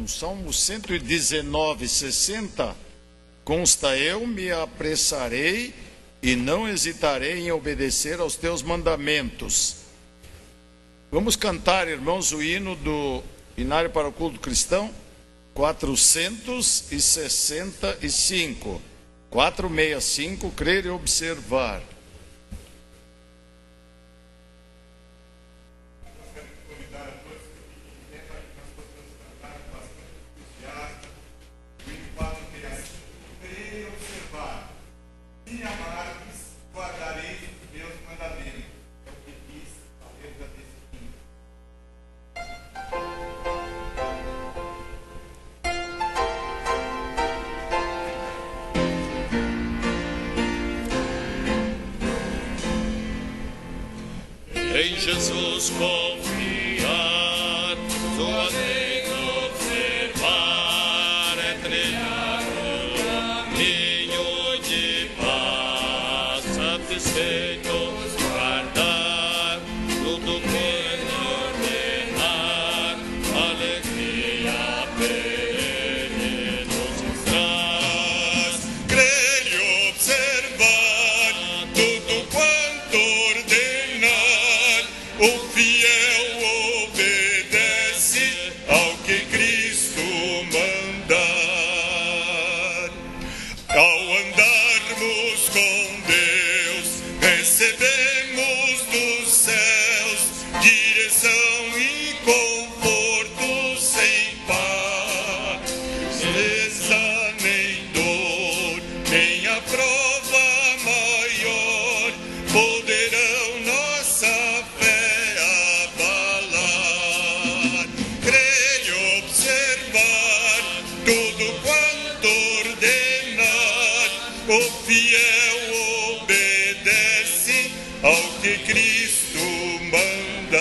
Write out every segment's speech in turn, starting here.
no Salmo 119, 60, consta: eu me apressarei e não hesitarei em obedecer aos teus mandamentos. Vamos cantar, irmãos, o hino do Binário para o Culto Cristão, 465. 465, crer e observar. Em Jesus confiar, sua lei observar, é trilhar o caminho de paz, satisfeitos guardar tudo que ordenar, alegria perene nos traz. Crer e observar tudo quanto ordenar, o fiel obedece ao que Cristo mandar. Ao andarmos com Deus, recebemos dos céus direção e conforto sem par. Beleza nem dor, nem a prova maior poderão nossa fé abalar. Crer e observar tudo quanto ordenar, o fiel obedece ao que Cristo mandar.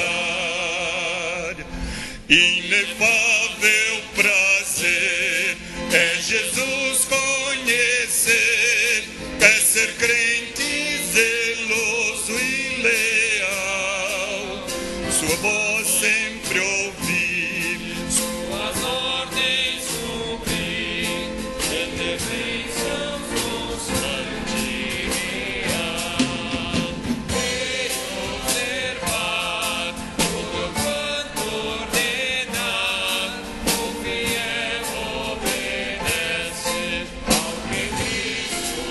Inefável prazer é Jesus conhecer, é ser crente zeloso e leal, sua voz sempre ouvir, suas ordens cumprir, ter bênçãos constante e real. Crer e observar tudo quanto ordenar, o fiel obedece ao que Cristo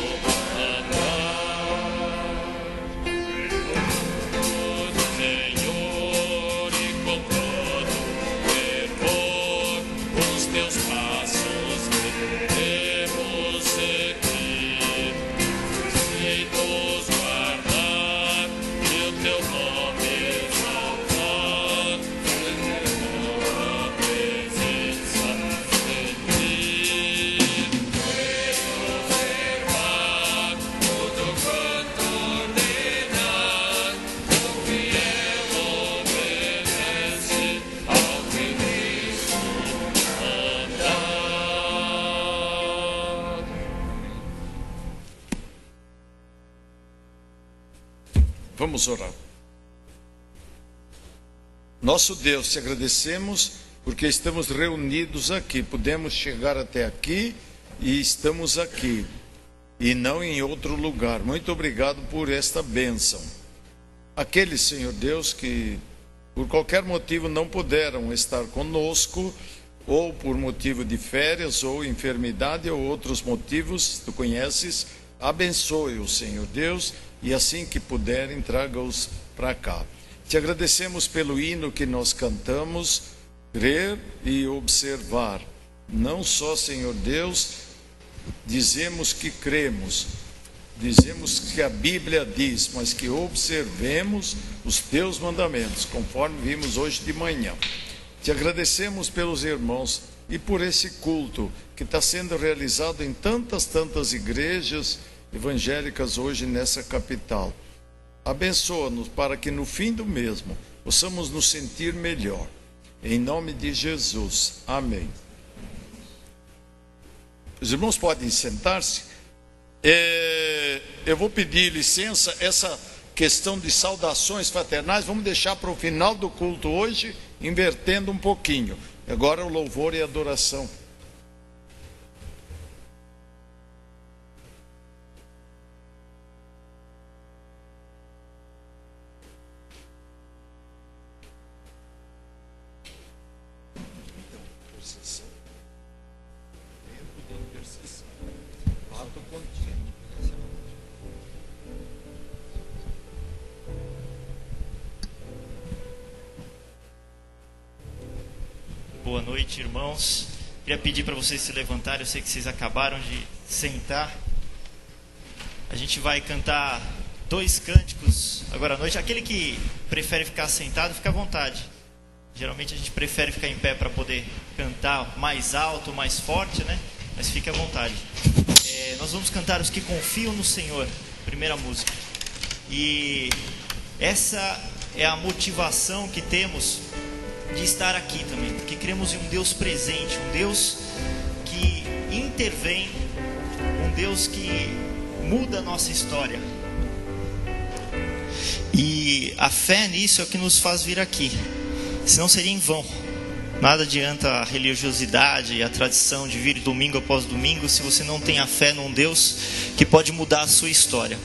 Senhor, e com todo fervor os teus passos queremos seguir, feitos guardar e o teu nome exaltar, tua presença sentir. Crer e observar tudo quanto ordenar, o fiel obedece ao que Cristo mandar. Vamos orar. Nosso Deus, te agradecemos porque estamos reunidos aqui, podemos chegar até aqui e estamos aqui e não em outro lugar. Muito obrigado por esta bênção. Aqueles, Senhor Deus, que por qualquer motivo não puderam estar conosco, ou por motivo de férias, ou enfermidade, ou outros motivos, tu conheces, abençoe-os, Senhor Deus, e assim que puderem, traga-os para cá. Te agradecemos pelo hino que nós cantamos, crer e observar. Não só, Senhor Deus, dizemos que cremos, dizemos que a Bíblia diz, mas que observemos os teus mandamentos, conforme vimos hoje de manhã. Te agradecemos pelos irmãos e por esse culto que está sendo realizado em tantas igrejas evangélicas hoje nessa capital. Abençoa-nos para que no fim do mesmo possamos nos sentir melhor. Em nome de Jesus. Amém. Os irmãos podem sentar-se. Eu vou pedir licença, essa questão de saudações fraternais, vamos deixar para o final do culto hoje, invertendo um pouquinho. Agora o louvor e a adoração. Boa noite, irmãos. Queria pedir para vocês se levantarem. Eu sei que vocês acabaram de sentar. A gente vai cantar 2 cânticos agora à noite. Aquele que prefere ficar sentado, fica à vontade. Geralmente a gente prefere ficar em pé para poder cantar mais alto, mais forte, né? Mas fique à vontade. Nós vamos cantar Os que Confiam no Senhor, primeira música. E essa é a motivação que temos de estar aqui também, porque cremos em um Deus presente, um Deus que intervém, um Deus que muda a nossa história. E a fé nisso é o que nos faz vir aqui, senão seria em vão. Nada adianta a religiosidade e a tradição de vir domingo após domingo se você não tem a fé num Deus que pode mudar a sua história.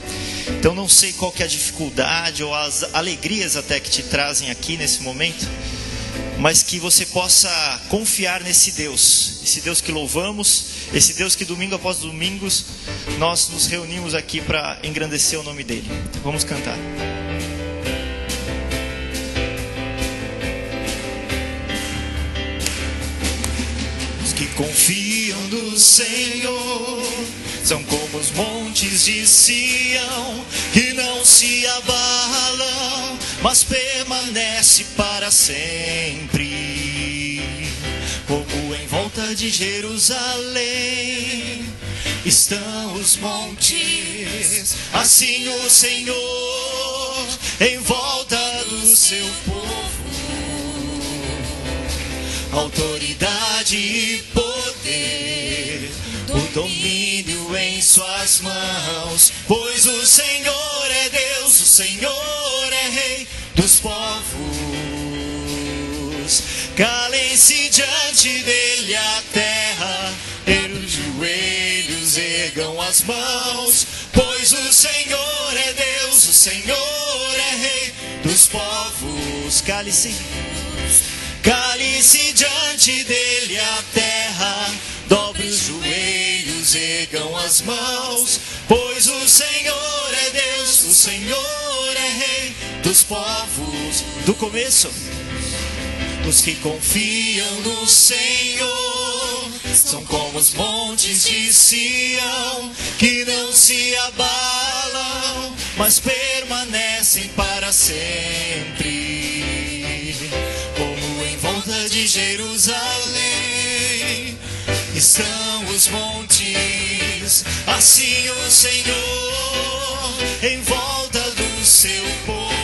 Então não sei qual que é a dificuldade ou as alegrias até que te trazem aqui nesse momento, mas que você possa confiar nesse Deus, esse Deus que louvamos, esse Deus que domingo após domingo nós nos reunimos aqui para engrandecer o nome dele. Então, vamos cantar. Os que confiam no Senhor são como os montes de Sião, que não se abalam, mas permanece para sempre. Como em volta de Jerusalém estão os montes, assim o Senhor em volta do seu povo. Autoridade e poder, o domínio em suas mãos, pois o Senhor é Deus, o Senhor é Rei dos povos. Calem-se diante dele a terra, ergam os joelhos, ergam as mãos, pois o Senhor é Deus, o Senhor é Rei dos povos. Cale-se diante dele a terra, dobre os joelhos, ergam as mãos, pois o Senhor é Deus, o Senhor é Rei dos povos. Do começo. Os que confiam no Senhor são como os montes de Sião, que não se abalam, mas permanecem para sempre. Como em volta de Jerusalém estão os montes, assim o Senhor em volta do seu povo.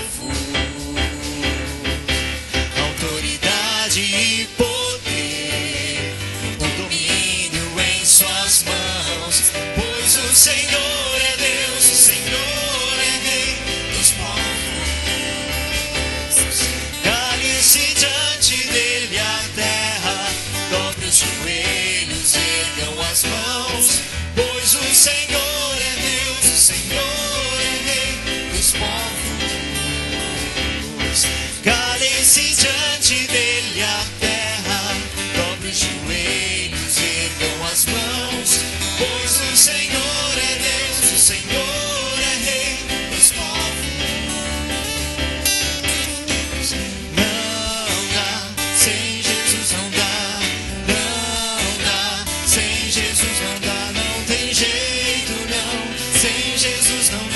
Autoridade e poder, o domínio em suas mãos, pois o Senhor é Deus, o Senhor é Rei dos povos. Cale-se diante dele a terra, dobre os joelhos, ergam as mãos, pois o Senhor é Deus, o Senhor é Rei dos povos. Calem-se diante dele a terra, dobre os joelhos, ergam as mãos, pois o Senhor é Deus, o Senhor é Rei dos povos. Não dá, sem Jesus não dá, não dá, sem Jesus não dá, não tem jeito não, sem Jesus não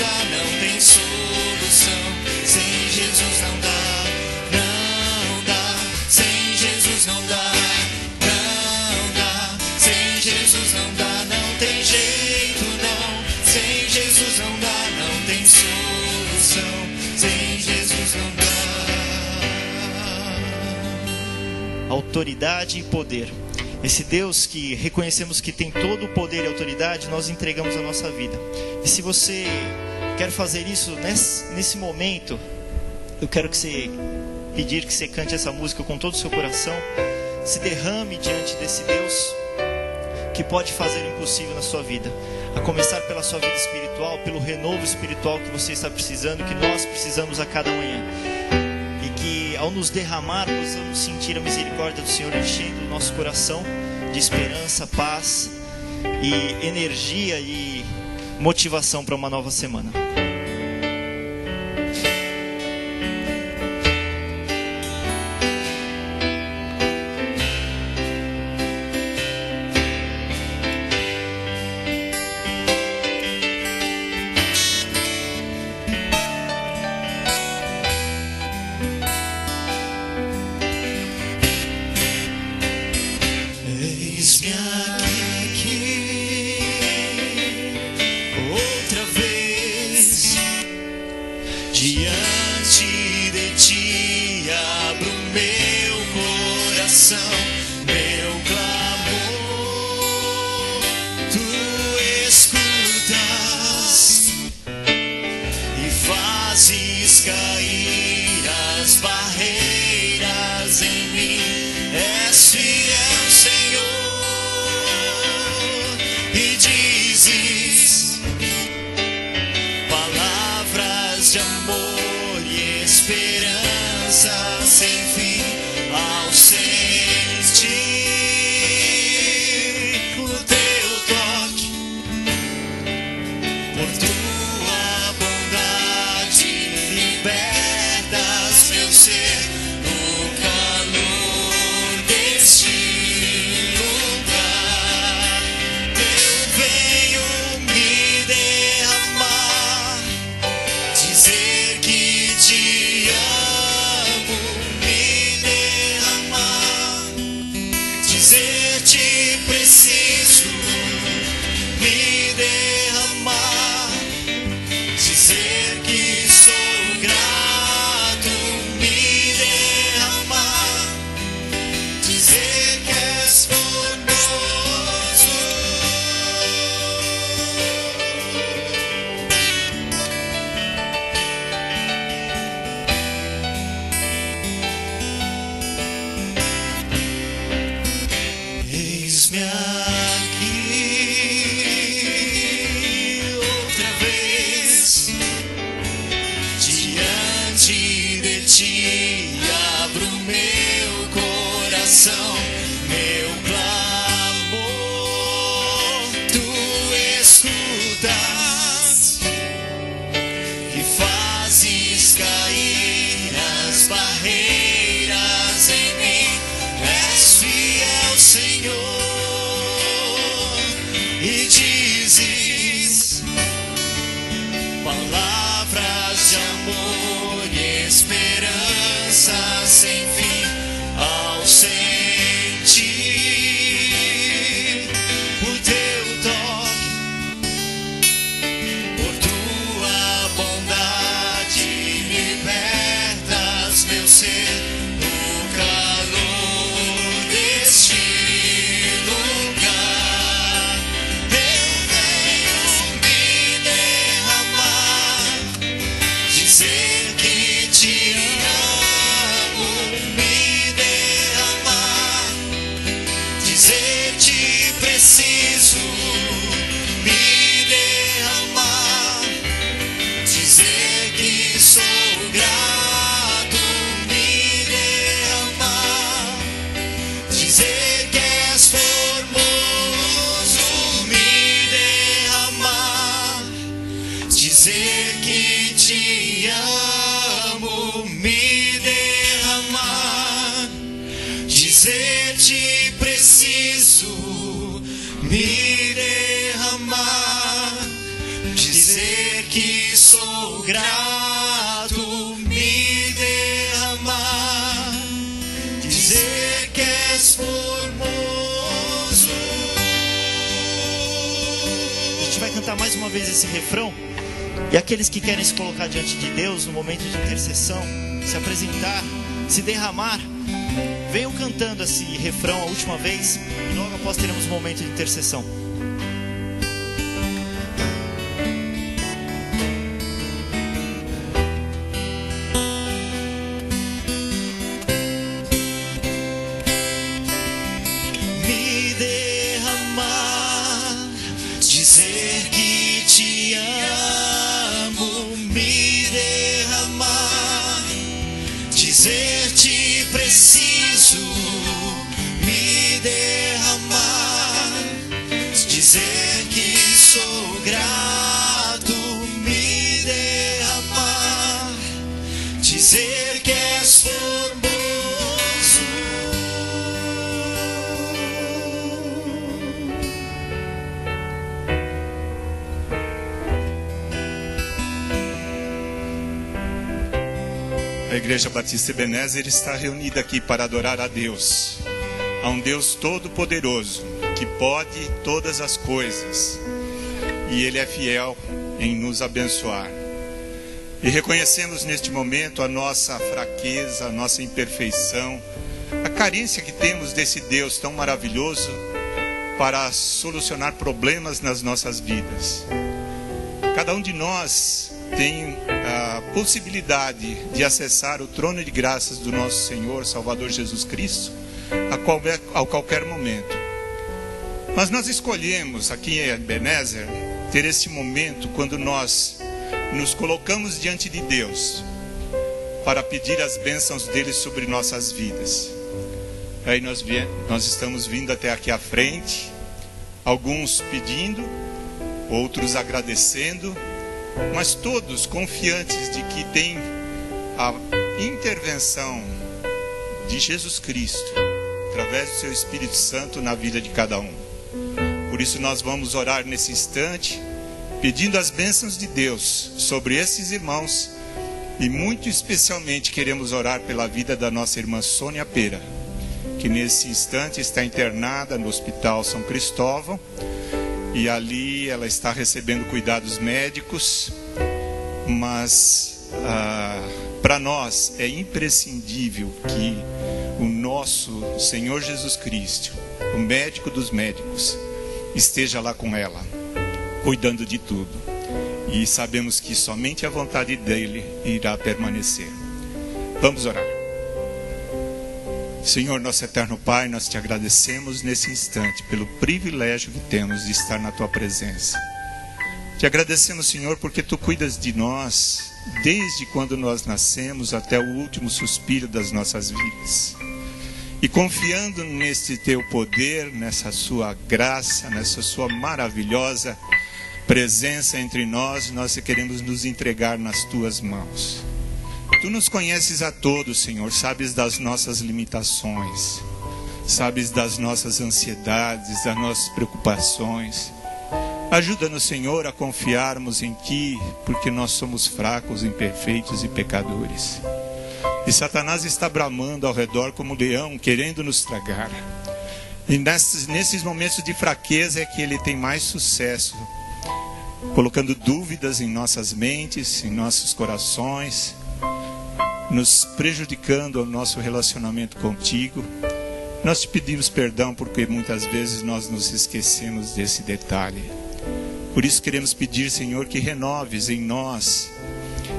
dá, não tem solução, sem Jesus não dá. Autoridade e poder. Esse Deus que reconhecemos que tem todo o poder e autoridade, nós entregamos a nossa vida. E se você quer fazer isso nesse momento, eu quero pedir que você cante essa música com todo o seu coração. se derrame diante desse Deus que pode fazer o impossível na sua vida. A começar pela sua vida espiritual, pelo renovo espiritual que você está precisando, que nós precisamos a cada manhã. E que ao nos derramar, possamos sentir a misericórdia do Senhor enchendo o nosso coração de esperança, paz e energia e motivação para uma nova semana. Eis-me aqui, outra vez, diante de ti abro meu coração, meu clamor, tu escutas e fazes cair as barreiras em mim. És fiel, Senhor, e dizes palavras de amor e esperança sem fim ao sentir o teu toque, por tua bondade libertas meu ser no calor deste lugar. Eu venho me derramar, dizer que te amo, me derramar, dizer te preciso, me derramar, dizer que sou grato, me derramar, dizer que és formoso. Eis-me aqui, outra vez, diante de ti abro meu coração, meu clamor, tu escutas e fazes cair as barreiras em mim. És fiel, Senhor, e dizes palavras de amor e esperança sem fim ao sentir o teu toque, por tua bondade libertas meu ser no calor deste lugar. Eu venho me derramar, dizer que te amo, me derramar, dizer te preciso, me derramar, dizer que sou grato, me derramar, dizer que és formoso, me derramar, dizer que te amo, me derramar, dizer te preciso, me derramar, dizer que sou grato, me derramar, dizer que és formoso. A gente vai cantar mais uma vez esse refrão. E aqueles que querem se colocar diante de Deus no momento de intercessão, se apresentar, se derramar, venham cantando esse refrão a última vez e logo após teremos um momento de intercessão. A Igreja Batista Ebenezer está reunida aqui para adorar a Deus, a um Deus todo-poderoso, que pode todas as coisas, e Ele é fiel em nos abençoar. E reconhecemos neste momento a nossa fraqueza, a nossa imperfeição, a carência que temos desse Deus tão maravilhoso para solucionar problemas nas nossas vidas. Cada um de nós tem a possibilidade de acessar o trono de graças do nosso Senhor, Salvador Jesus Cristo, a qualquer momento. Mas nós escolhemos aqui em Ebenezer ter esse momento quando nós nos colocamos diante de Deus para pedir as bênçãos dele sobre nossas vidas. Aí nós estamos vindo até aqui à frente, alguns pedindo, outros agradecendo, mas todos confiantes de que tem a intervenção de Jesus Cristo através do seu Espírito Santo na vida de cada um. Por isso nós vamos orar nesse instante, pedindo as bênçãos de Deus sobre esses irmãos, e muito especialmente queremos orar pela vida da nossa irmã Sônia Pera, que nesse instante está internada no Hospital São Cristóvão, e ali ela está recebendo cuidados médicos, mas para nós é imprescindível que o nosso Senhor Jesus Cristo, o médico dos médicos, esteja lá com ela, cuidando de tudo. E sabemos que somente a vontade dele irá permanecer. Vamos orar. Senhor, nosso eterno Pai, nós te agradecemos nesse instante pelo privilégio que temos de estar na tua presença. Te agradecemos, Senhor, porque tu cuidas de nós desde quando nós nascemos até o último suspiro das nossas vidas. E confiando nesse teu poder, nessa sua graça, nessa sua maravilhosa presença entre nós, nós queremos nos entregar nas tuas mãos. Tu nos conheces a todos, Senhor, sabes das nossas limitações, sabes das nossas ansiedades, das nossas preocupações. Ajuda-nos, Senhor, a confiarmos em Ti, porque nós somos fracos, imperfeitos e pecadores. E Satanás está bramando ao redor como um leão, querendo nos tragar. E nesses momentos de fraqueza é que ele tem mais sucesso, colocando dúvidas em nossas mentes, em nossos corações, nos prejudicando o nosso relacionamento contigo. Nós te pedimos perdão porque muitas vezes nós nos esquecemos desse detalhe. Por isso queremos pedir, Senhor, que renoves em nós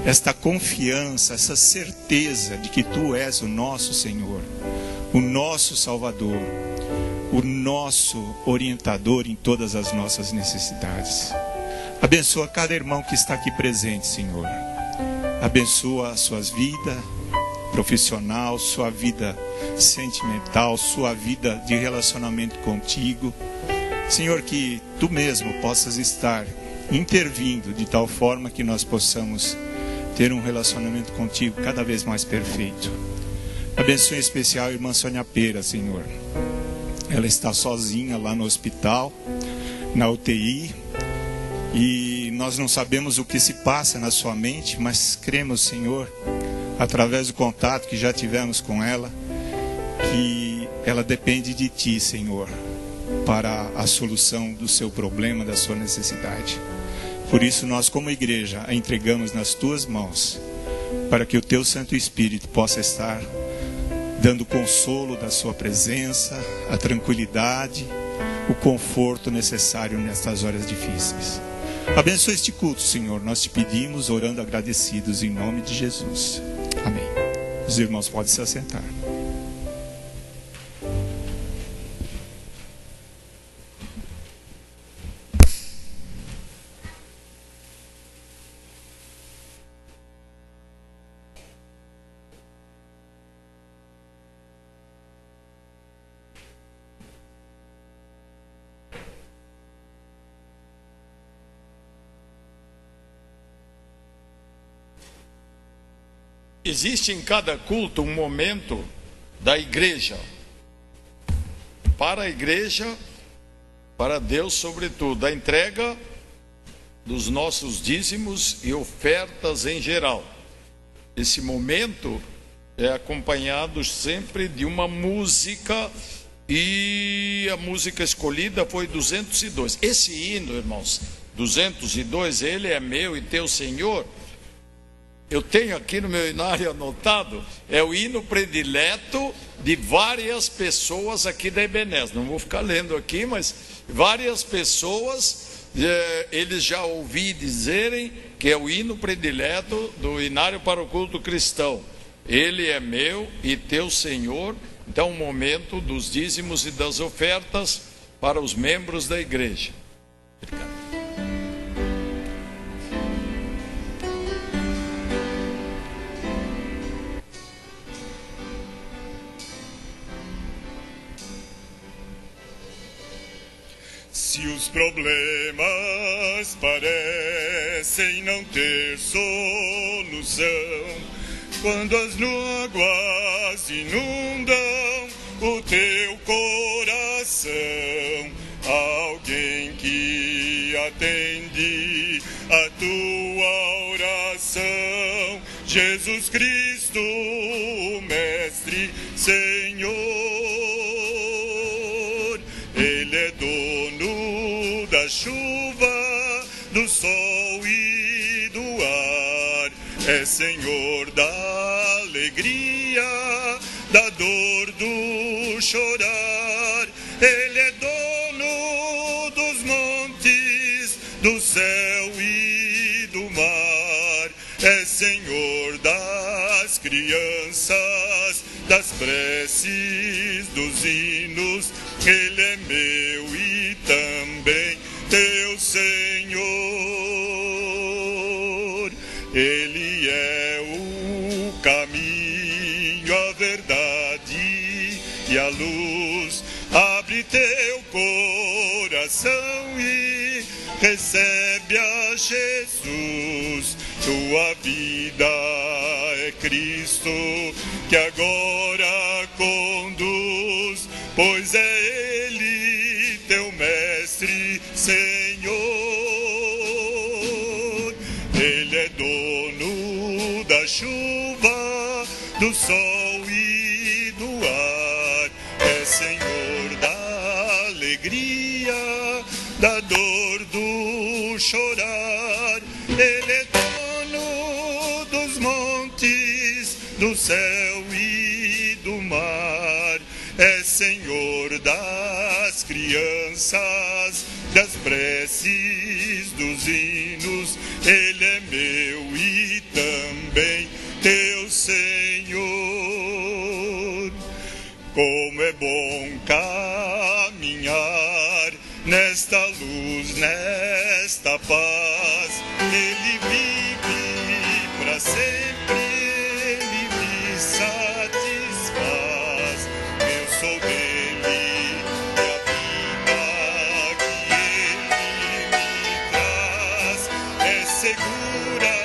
esta confiança, essa certeza de que Tu és o nosso Senhor, o nosso Salvador, o nosso orientador em todas as nossas necessidades. Abençoa cada irmão que está aqui presente, Senhor. Abençoa a sua vida profissional, sua vida sentimental, sua vida de relacionamento contigo. Senhor, que Tu mesmo possas estar intervindo de tal forma que nós possamos ter um relacionamento contigo cada vez mais perfeito. Abençoe em especial a irmã Sônia Pera, Senhor. Ela está sozinha lá no hospital, na UTI, e nós não sabemos o que se passa na sua mente, mas cremos, Senhor, através do contato que já tivemos com ela, que ela depende de Ti, Senhor, para a solução do seu problema, da sua necessidade. Por isso nós, como igreja, a entregamos nas Tuas mãos, para que o Teu Santo Espírito possa estar dando consolo da Sua presença, a tranquilidade, o conforto necessário nestas horas difíceis. Abençoa este culto, Senhor, nós te pedimos, orando agradecidos em nome de Jesus. Amém. Os irmãos podem se assentar. Existe em cada culto um momento da igreja, para a igreja, para Deus sobretudo, a entrega dos nossos dízimos e ofertas em geral. esse momento é acompanhado sempre de uma música, e a música escolhida foi 202. Esse hino, irmãos, 202, ele é meu e teu Senhor. Eu tenho aqui no meu inário anotado, é o hino predileto de várias pessoas aqui da Ebenezer. Não vou ficar lendo aqui, mas várias pessoas, eles já ouvi dizerem que é o hino predileto do inário para o culto cristão. Ele é meu e teu Senhor. Então, o momento dos dízimos e das ofertas para os membros da igreja. Obrigado. Se os problemas parecem não ter solução, quando as águas inundam o teu coração, alguém que atende a tua oração, Jesus Cristo, Mestre, Senhor, Ele é dono da chuva, do sol e do ar, é Senhor da alegria, da dor, do chorar. Ele é dono dos montes, do céu e do mar. É Senhor das crianças, das preces, dos hinos. Ele é meu e também teu Senhor. Ele é o caminho, a verdade e a luz. Abre teu coração e recebe a Jesus. Tua vida é Cristo que agora conduz, pois é Ele teu Mestre, Senhor. Ele é dono da chuva, do sol e do ar. É Senhor da alegria, da dor, do chorar. Ele é dono dos montes, do céu e do mar. É Senhor das crianças, das preces, dos hinos. Ele é meu e também teu Senhor. Como é bom caminhar nesta luz, nesta paz. Ele vive para sempre, Ele me satisfaz. Eu sou dele e a vida que Ele me traz é segura,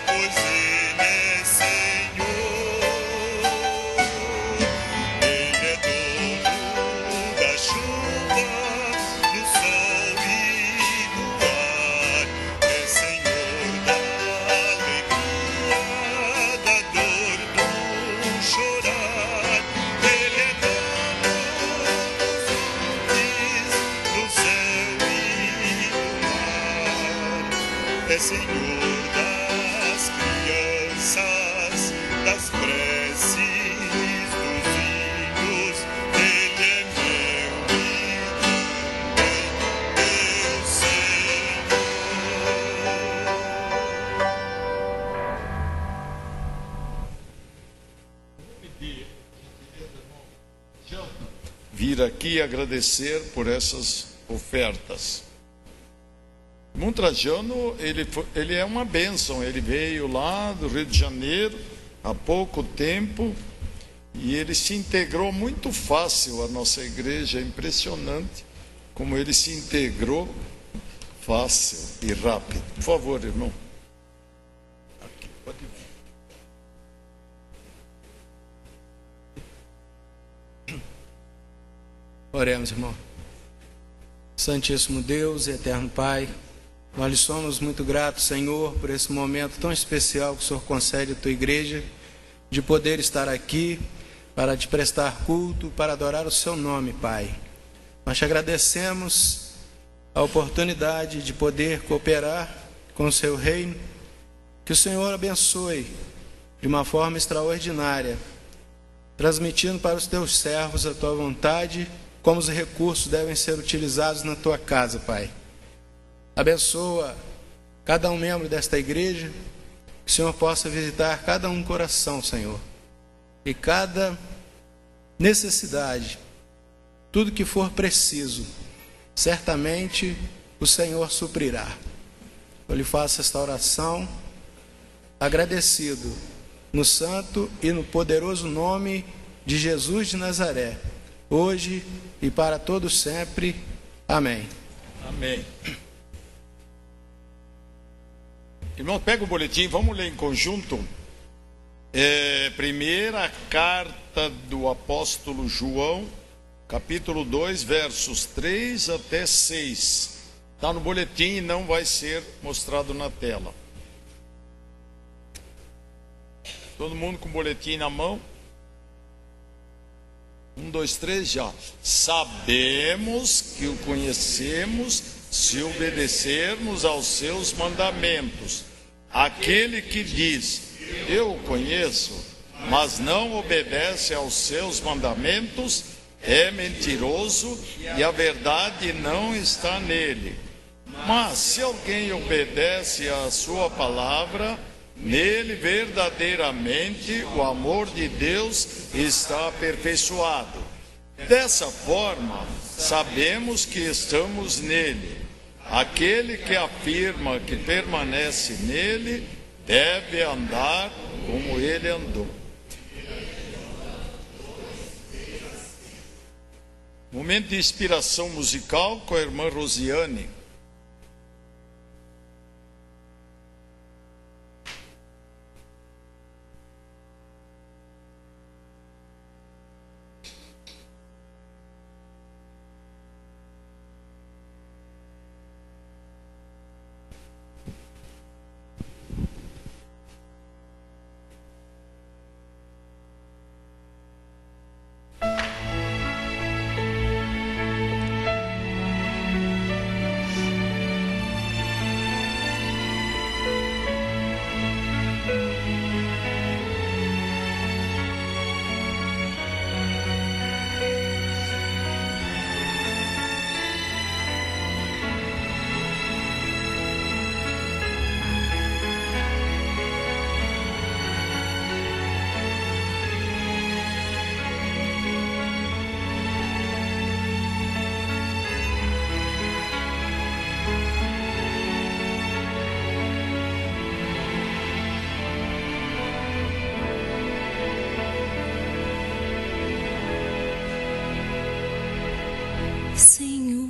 pois Ele é Senhor. Ele é dono da chuva, do sol e do ar. É Senhor da alegria, da dor, do chorar. Ele é dono dos montes, do céu e do mar. É Senhor das crianças, das preces, dos hinos. Ele é meu e também teu Senhor. Vir aqui agradecer por essas ofertas. Montrajano, ele é uma bênção. Ele veio lá do Rio de Janeiro há pouco tempo e ele se integrou muito fácil à nossa igreja. É impressionante como ele se integrou fácil e rápido. Por favor, irmão. Aqui, pode vir. Oremos, irmão. Santíssimo Deus, eterno Pai, Nós lhe somos muito gratos, Senhor, por esse momento tão especial que o Senhor concede à tua igreja, de poder estar aqui para te prestar culto, para adorar o seu nome, Pai. Nós te agradecemos a oportunidade de poder cooperar com o seu reino. Que o Senhor abençoe de uma forma extraordinária, transmitindo para os teus servos a tua vontade, como os recursos devem ser utilizados na tua casa, Pai. Abençoa cada um membro desta igreja, que o Senhor possa visitar cada um coração, Senhor, e cada necessidade, tudo que for preciso, certamente o Senhor suprirá. Eu lhe faço esta oração, agradecido, no santo e no poderoso nome de Jesus de Nazaré, hoje e para todos sempre. Amém. Amém. Irmão, pega o boletim, vamos ler em conjunto. Primeira carta do apóstolo João, capítulo 2, versos 3 até 6. Está no boletim e não vai ser mostrado na tela. Todo mundo com o boletim na mão? 1, 2, 3, já. Sabemos que o conhecemos se obedecermos aos seus mandamentos. Aquele que diz, eu o conheço, mas não obedece aos seus mandamentos, é mentiroso e a verdade não está nele. Mas se alguém obedece à sua palavra, nele verdadeiramente o amor de Deus está aperfeiçoado. Dessa forma, sabemos que estamos nele. Aquele que afirma que permanece nele, deve andar como ele andou. Momento de inspiração musical com a irmã Rosiane. Senhor,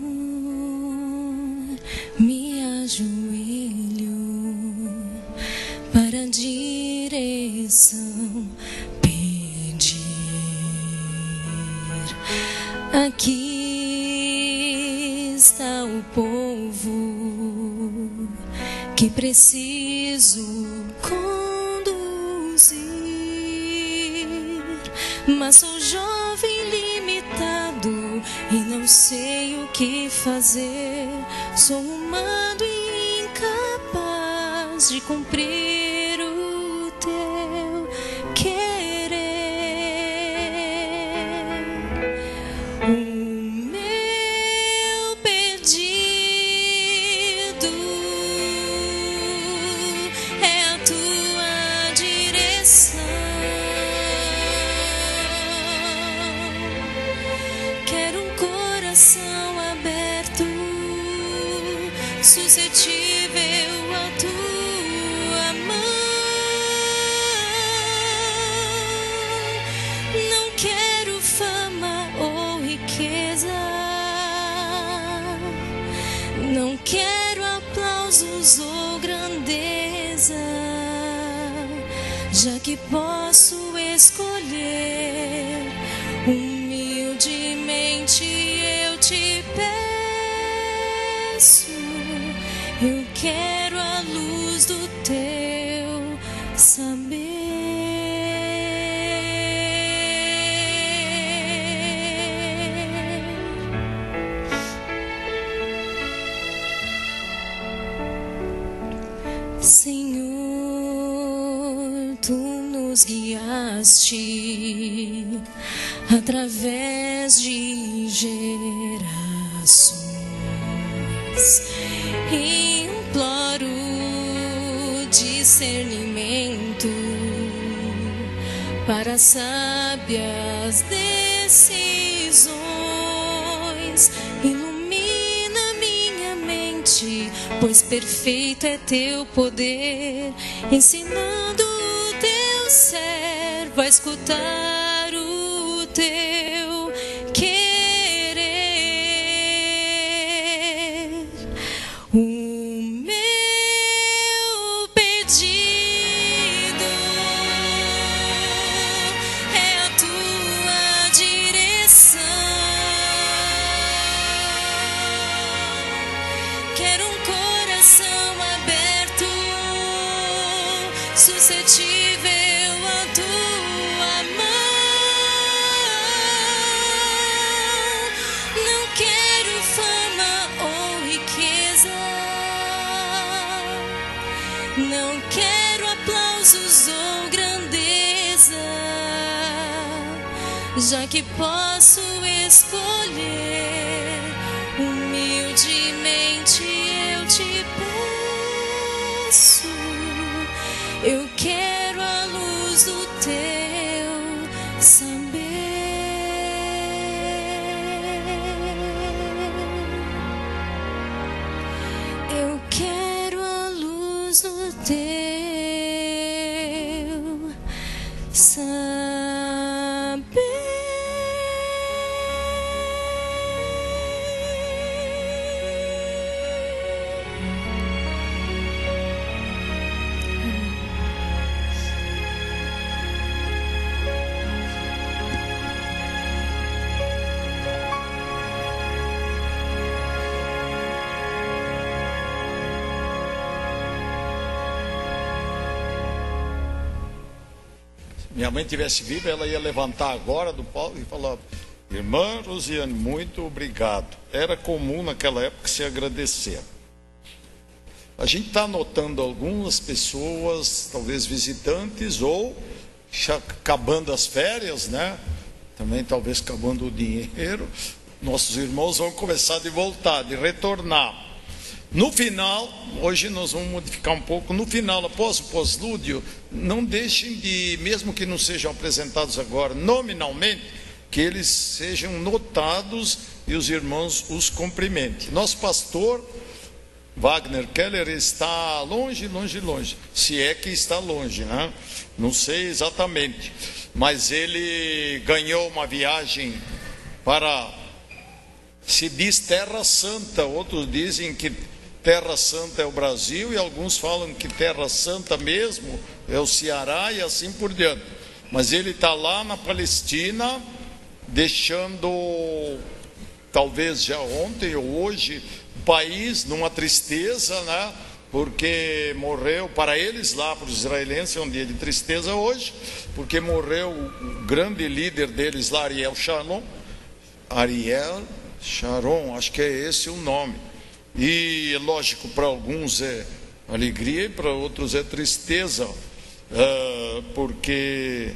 me ajoelho para a direção pedir. Aqui está o povo que preciso conduzir, mas sou jovem limitado e não sei o que fazer. Sou humano e incapaz de cumprir o teu querer. O meu pedido é a tua direção. Quero um coração aberto, suscetível à tua mão. Não quero fama ou riqueza, não quero aplausos ou grandeza, já que posso escolher. Humildemente eu te peço, eu quero Senhor, tu nos guiaste através de gerações. Imploro discernimento para sábias decisões. Ilumina minha mente, pois perfeito é teu poder, ensinando o teu servo a escutar o teu querer. O meu pedido é a tua direção. Quero um coração aberto, suscetível à tua mão. Não quero fama ou riqueza, não quero aplausos ou grandeza, já que posso escolher, humildemente eu te peço. Eu quero a luz do teu saber. Eu quero a luz do teu Minha mãe tivesse viva, ela ia levantar agora do palco e falar: irmã Rosiane, muito obrigado. Era comum naquela época se agradecer. A gente está notando algumas pessoas, talvez visitantes, ou acabando as férias, né? Também talvez acabando o dinheiro. Nossos irmãos vão começar de voltar, de retornar. No final, hoje nós vamos modificar um pouco. No final, após o pós-lúdio, não deixem de, mesmo que não sejam apresentados agora nominalmente, que eles sejam notados e os irmãos os cumprimentem. Nosso pastor Wagner Keller está longe, se é que está longe, né? Não sei exatamente, mas ele ganhou uma viagem para, se diz Terra Santa, outros dizem que Terra Santa é o Brasil, e alguns falam que Terra Santa mesmo é o Ceará e assim por diante. Mas ele está lá na Palestina, deixando, talvez já ontem ou hoje, o país numa tristeza, né? Porque morreu, para eles lá, para os israelenses, é um dia de tristeza hoje, porque morreu o grande líder deles lá, Ariel Sharon, acho que é esse o nome. E lógico, para alguns é alegria e para outros é tristeza, porque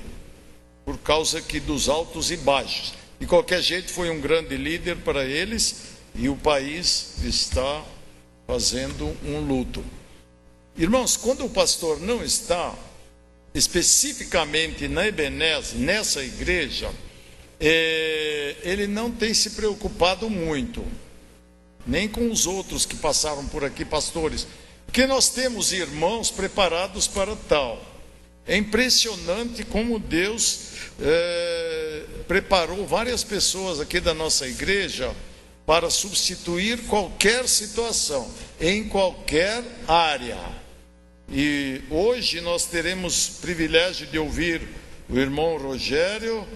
por causa aqui dos altos e baixos. De qualquer jeito, foi um grande líder para eles e o país está fazendo um luto. Irmãos, quando o pastor não está especificamente na Ebenezer, nessa igreja, ele não tem se preocupado muito, nem com os outros que passaram por aqui, pastores, porque nós temos irmãos preparados para tal. É impressionante como Deus preparou várias pessoas aqui da nossa igreja para substituir qualquer situação, em qualquer área. E hoje nós teremos privilégio de ouvir o irmão Rogério.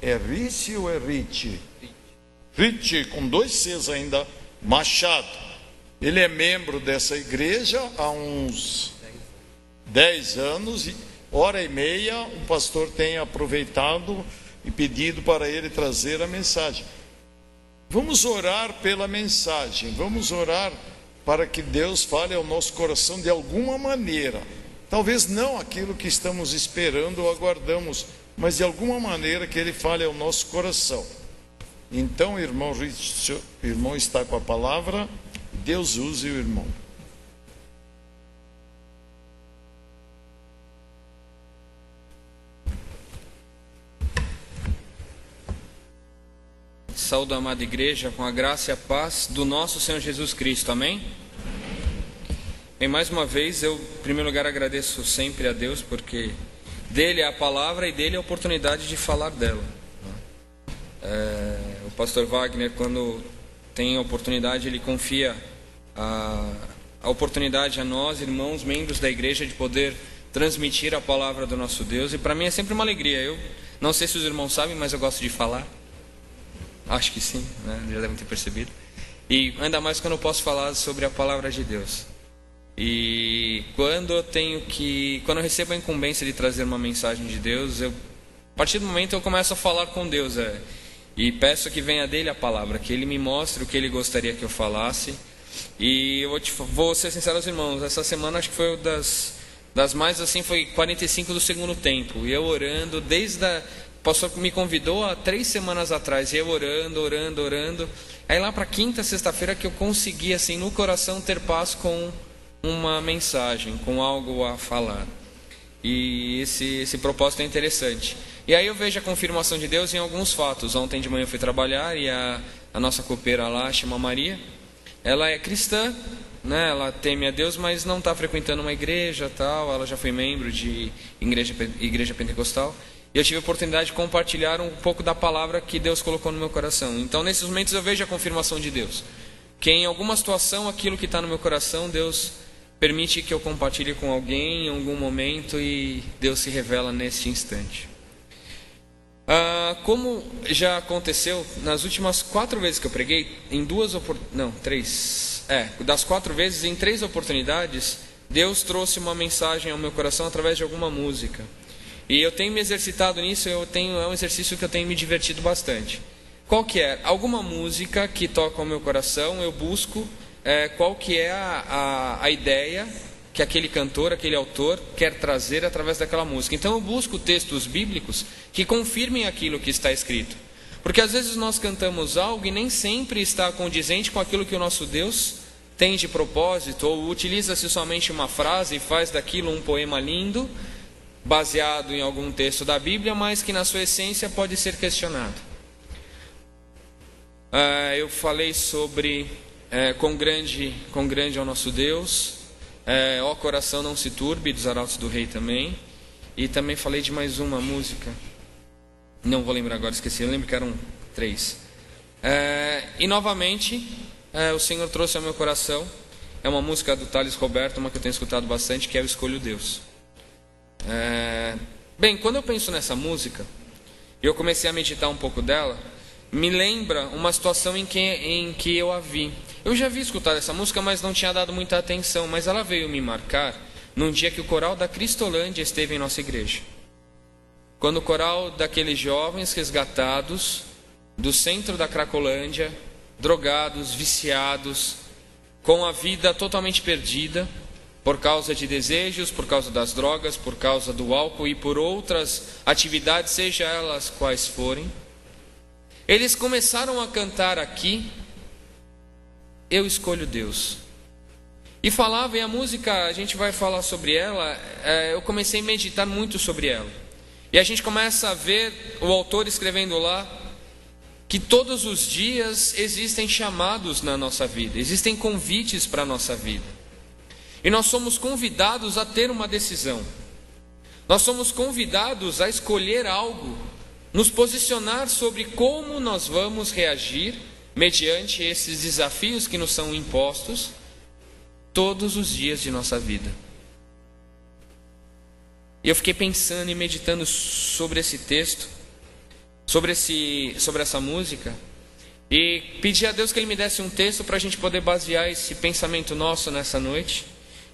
É Ricci ou é Ricci? Ricci, com 2 Cs ainda, Machado. Ele é membro dessa igreja há uns 10 anos, e hora e meia o pastor tem aproveitado e pedido para ele trazer a mensagem. Vamos orar pela mensagem, vamos orar para que Deus fale ao nosso coração de alguma maneira. Talvez não aquilo que estamos esperando ou aguardamos, mas de alguma maneira que Ele fale ao nosso coração. Então, irmão está com a palavra, Deus use o irmão. Saúdo a amada igreja com a graça e a paz do nosso Senhor Jesus Cristo, amém? E mais uma vez, eu em primeiro lugar agradeço sempre a Deus, porque dele é a palavra e dele é a oportunidade de falar dela. O pastor Wagner, quando tem a oportunidade, ele confia a oportunidade a nós, irmãos, membros da igreja, de poder transmitir a palavra do nosso Deus, e para mim é sempre uma alegria. Eu não sei se os irmãos sabem, mas eu gosto de falar. Acho que sim, né? Já devem ter percebido. E ainda mais quando eu posso falar sobre a palavra de Deus. E quando eu recebo a incumbência de trazer uma mensagem de Deus, a partir do momento eu começo a falar com Deus, e peço que venha dele a palavra, que ele me mostre o que ele gostaria que eu falasse. E eu vou ser sincero aos irmãos, essa semana acho que foi das mais assim, foi 45 do segundo tempo, e eu orando o pastor me convidou há 3 semanas atrás, e eu orando. Aí lá para quinta, sexta-feira, que eu consegui assim no coração ter paz com uma mensagem, com algo a falar. E esse propósito é interessante. E aí eu vejo a confirmação de Deus em alguns fatos. Ontem de manhã eu fui trabalhar e a nossa copeira lá, chama Maria, ela é cristã, né? Ela teme a Deus, mas não está frequentando uma igreja, tal. Ela já foi membro de igreja pentecostal. E eu tive a oportunidade de compartilhar um pouco da palavra que Deus colocou no meu coração. Então, nesses momentos, eu vejo a confirmação de Deus. Que em alguma situação, aquilo que está no meu coração, Deus permite que eu compartilhe com alguém em algum momento, e Deus se revela nesse instante. Como já aconteceu nas últimas 4 vezes que eu preguei, das 4 vezes, em 3 oportunidades, Deus trouxe uma mensagem ao meu coração através de alguma música. E eu tenho me exercitado nisso, é um exercício que eu tenho me divertido bastante. Qual que é? Alguma música que toca ao meu coração, eu busco qual que é a ideia que aquele cantor, aquele autor quer trazer através daquela música. Então eu busco textos bíblicos que confirmem aquilo que está escrito. Porque às vezes nós cantamos algo e nem sempre está condizente com aquilo que o nosso Deus tem de propósito, ou utiliza-se somente uma frase e faz daquilo um poema lindo, baseado em algum texto da Bíblia, mas que na sua essência pode ser questionado. Eu falei sobre quão grande é o nosso Deus, ó coração não se turbe, dos Arautos do Rei também, e também falei de mais uma música, não vou lembrar agora, esqueci, eu lembro que eram 3. E novamente o Senhor trouxe ao meu coração, é uma música do Thales Roberto, uma que eu tenho escutado bastante, que é o Escolho Deus. Bem, quando eu penso nessa música, eu comecei a meditar um pouco dela, me lembra uma situação em que eu a vi. Eu já havia escutado essa música, mas não tinha dado muita atenção, mas ela veio me marcar num dia que o coral da Cristolândia esteve em nossa igreja. Quando o coral daqueles jovens resgatados do centro da Cracolândia, drogados, viciados, com a vida totalmente perdida, por causa de desejos, por causa das drogas, por causa do álcool e por outras atividades, seja elas quais forem, eles começaram a cantar aqui, Eu Escolho Deus. E falava, e a música, a gente vai falar sobre ela, eu comecei a meditar muito sobre ela. E a gente começa a ver o autor escrevendo lá, que todos os dias existem chamados na nossa vida, existem convites para a nossa vida. E nós somos convidados a ter uma decisão. Nós somos convidados a escolher algo, nos posicionar sobre como nós vamos reagir mediante esses desafios que nos são impostos todos os dias de nossa vida. E eu fiquei pensando e meditando sobre esse texto, sobre essa música, e pedi a Deus que Ele me desse um texto para a gente poder basear esse pensamento nosso nessa noite.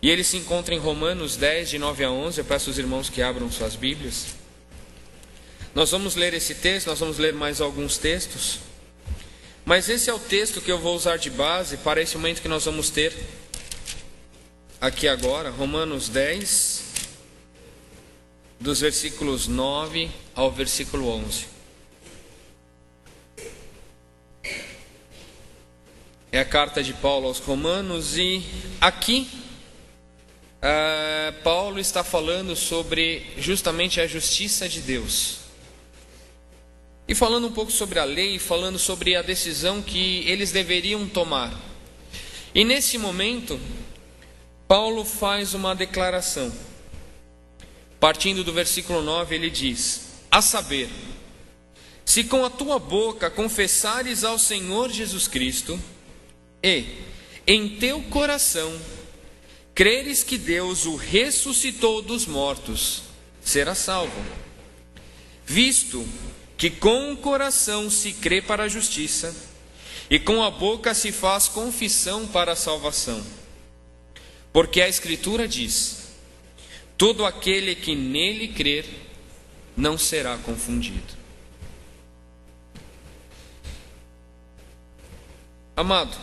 E ele se encontra em Romanos 10, de 9 a 11. Eu peço aos irmãos que abram suas Bíblias. Nós vamos ler esse texto, nós vamos ler mais alguns textos. Mas esse é o texto que eu vou usar de base para esse momento que nós vamos ter aqui agora, Romanos 10, dos versículos 9 ao versículo 11. É a carta de Paulo aos Romanos, e aqui Paulo está falando sobre justamente a justiça de Deus. E falando um pouco sobre a lei, falando sobre a decisão que eles deveriam tomar. E nesse momento, Paulo faz uma declaração. Partindo do versículo 9, ele diz: a saber, se com a tua boca confessares ao Senhor Jesus Cristo, e em teu coração creres que Deus o ressuscitou dos mortos, serás salvo. Visto que com o coração se crê para a justiça, e com a boca se faz confissão para a salvação. Porque a Escritura diz: todo aquele que nele crer não será confundido. Amado,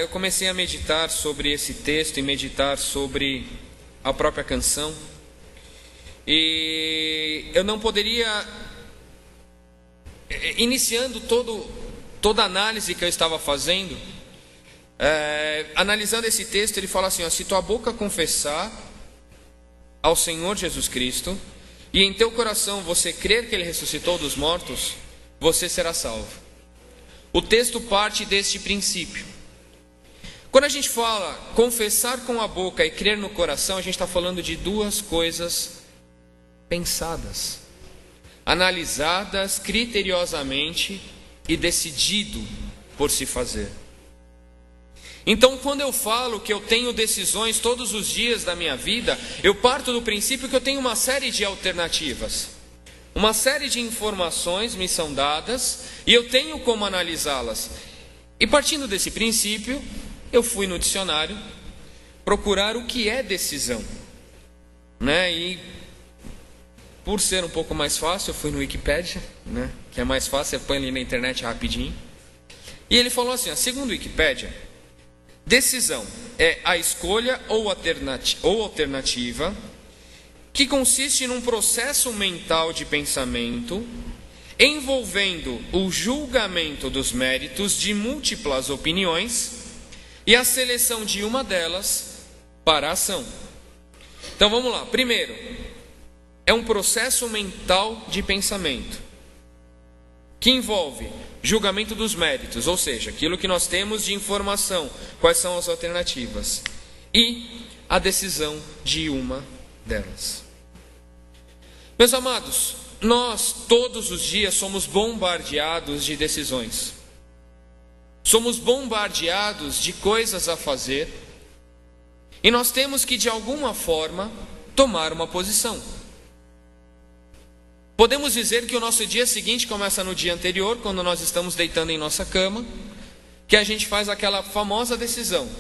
eu comecei a meditar sobre esse texto e meditar sobre a própria canção. E eu não poderia, iniciando toda a análise que eu estava fazendo, analisando esse texto, ele fala assim: ó, se tua boca confessar ao Senhor Jesus Cristo, e em teu coração você crer que Ele ressuscitou dos mortos, você será salvo. O texto parte deste princípio. Quando a gente fala confessar com a boca e crer no coração, a gente está falando de duas coisas pensadas, analisadas criteriosamente e decidido por se fazer. Então, quando eu falo que eu tenho decisões todos os dias da minha vida, eu parto do princípio que eu tenho uma série de alternativas. Uma série de informações me são dadas e eu tenho como analisá-las. E partindo desse princípio, eu fui no dicionário procurar o que é decisão, né? E por ser um pouco mais fácil, eu fui no Wikipedia, né? Que é mais fácil, você põe ali na internet rapidinho. E ele falou assim, ó, segundo o Wikipedia, decisão é a escolha ou alternativa que consiste num processo mental de pensamento envolvendo o julgamento dos méritos de múltiplas opiniões e a seleção de uma delas para a ação. Então vamos lá. Primeiro, é um processo mental de pensamento que envolve julgamento dos méritos, ou seja, aquilo que nós temos de informação, quais são as alternativas, e a decisão de uma delas. Meus amados, nós todos os dias somos bombardeados de decisões. Somos bombardeados de coisas a fazer e nós temos que, de alguma forma, tomar uma posição. Podemos dizer que o nosso dia seguinte começa no dia anterior, quando nós estamos deitando em nossa cama, que a gente faz aquela famosa decisão.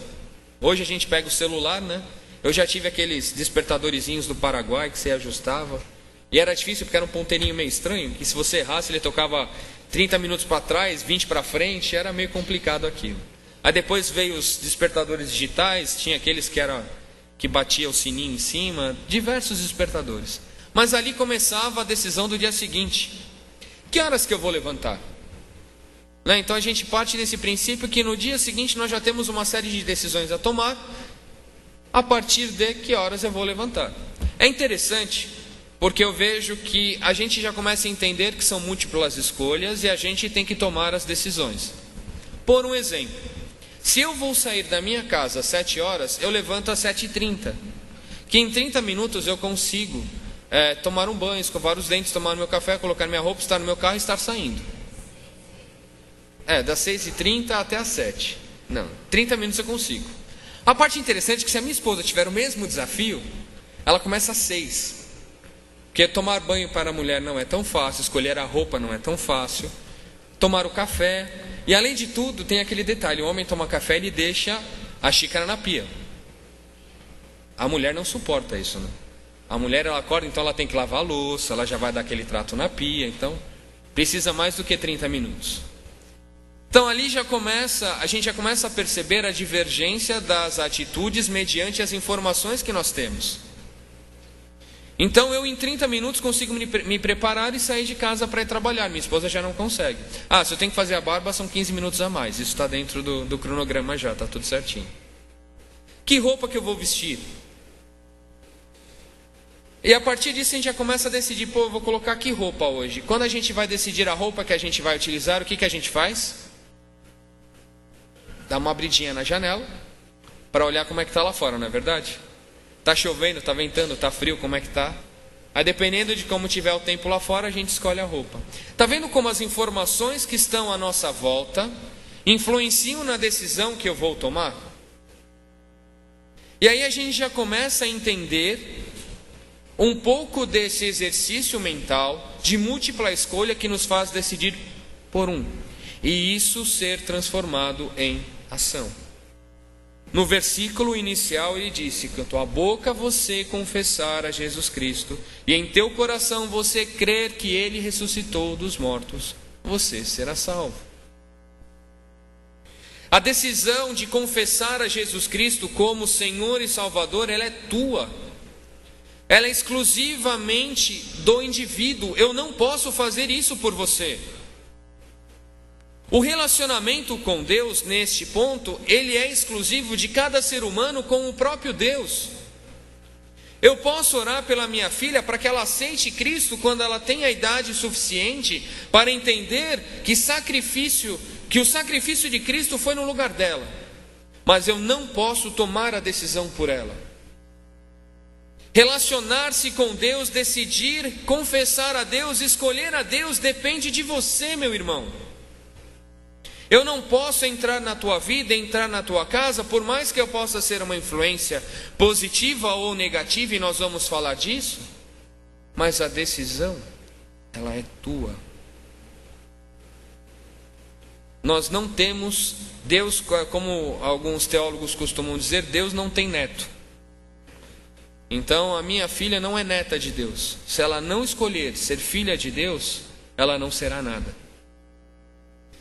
Hoje a gente pega o celular, né? Eu já tive aqueles despertadorzinhos do Paraguai que você ajustava. E era difícil porque era um ponteirinho meio estranho, que se você errasse ele tocava 30 minutos para trás, 20 para frente, era meio complicado aquilo. Aí depois veio os despertadores digitais, tinha aqueles que batia o sininho em cima, diversos despertadores. Mas ali começava a decisão do dia seguinte. Que horas que eu vou levantar? Né? Então a gente parte desse princípio que no dia seguinte nós já temos uma série de decisões a tomar, a partir de que horas eu vou levantar. É interessante, porque eu vejo que a gente já começa a entender que são múltiplas escolhas e a gente tem que tomar as decisões. Por um exemplo, se eu vou sair da minha casa às 7 horas, eu levanto às 7h30, que em 30 minutos eu consigo tomar um banho, escovar os dentes, tomar meu café, colocar minha roupa, estar no meu carro e estar saindo. Das 6h30 até às 7. Não, 30 minutos eu consigo. A parte interessante é que se a minha esposa tiver o mesmo desafio, ela começa às 6. Porque tomar banho para a mulher não é tão fácil, escolher a roupa não é tão fácil, tomar o café, e além de tudo tem aquele detalhe, o homem toma café e ele deixa a xícara na pia. A mulher não suporta isso, né? A mulher, ela acorda, então ela tem que lavar a louça, ela já vai dar aquele trato na pia, então precisa mais do que 30 minutos. Então ali a gente já começa a perceber a divergência das atitudes mediante as informações que nós temos. Então eu em 30 minutos consigo me preparar e sair de casa para ir trabalhar. Minha esposa já não consegue. Se eu tenho que fazer a barba, são 15 minutos a mais. Isso está dentro do cronograma já, está tudo certinho. Que roupa que eu vou vestir? E a partir disso a gente já começa a decidir, eu vou colocar que roupa hoje? Quando a gente vai decidir a roupa que a gente vai utilizar, o que a gente faz? Dá uma abridinha na janela para olhar como é que está lá fora, não é verdade? Está chovendo, está ventando, está frio, como é que está? Aí dependendo de como tiver o tempo lá fora, a gente escolhe a roupa. Está vendo como as informações que estão à nossa volta influenciam na decisão que eu vou tomar? E aí a gente já começa a entender um pouco desse exercício mental de múltipla escolha que nos faz decidir por um. E isso ser transformado em ação. No versículo inicial ele disse: com a tua boca você confessar a Jesus Cristo e em teu coração você crer que Ele ressuscitou dos mortos, você será salvo. A decisão de confessar a Jesus Cristo como Senhor e Salvador, ela é tua. Ela é exclusivamente do indivíduo. Eu não posso fazer isso por você. O relacionamento com Deus, neste ponto, ele é exclusivo de cada ser humano com o próprio Deus. Eu posso orar pela minha filha para que ela aceite Cristo quando ela tem a idade suficiente para entender que o sacrifício de Cristo foi no lugar dela. Mas eu não posso tomar a decisão por ela. Relacionar-se com Deus, decidir, confessar a Deus, escolher a Deus, depende de você, meu irmão. Eu não posso entrar na tua vida, entrar na tua casa, por mais que eu possa ser uma influência positiva ou negativa, e nós vamos falar disso, mas a decisão, ela é tua. Nós não temos, Deus, como alguns teólogos costumam dizer, Deus não tem neto. Então a minha filha não é neta de Deus. Se ela não escolher ser filha de Deus, ela não será nada.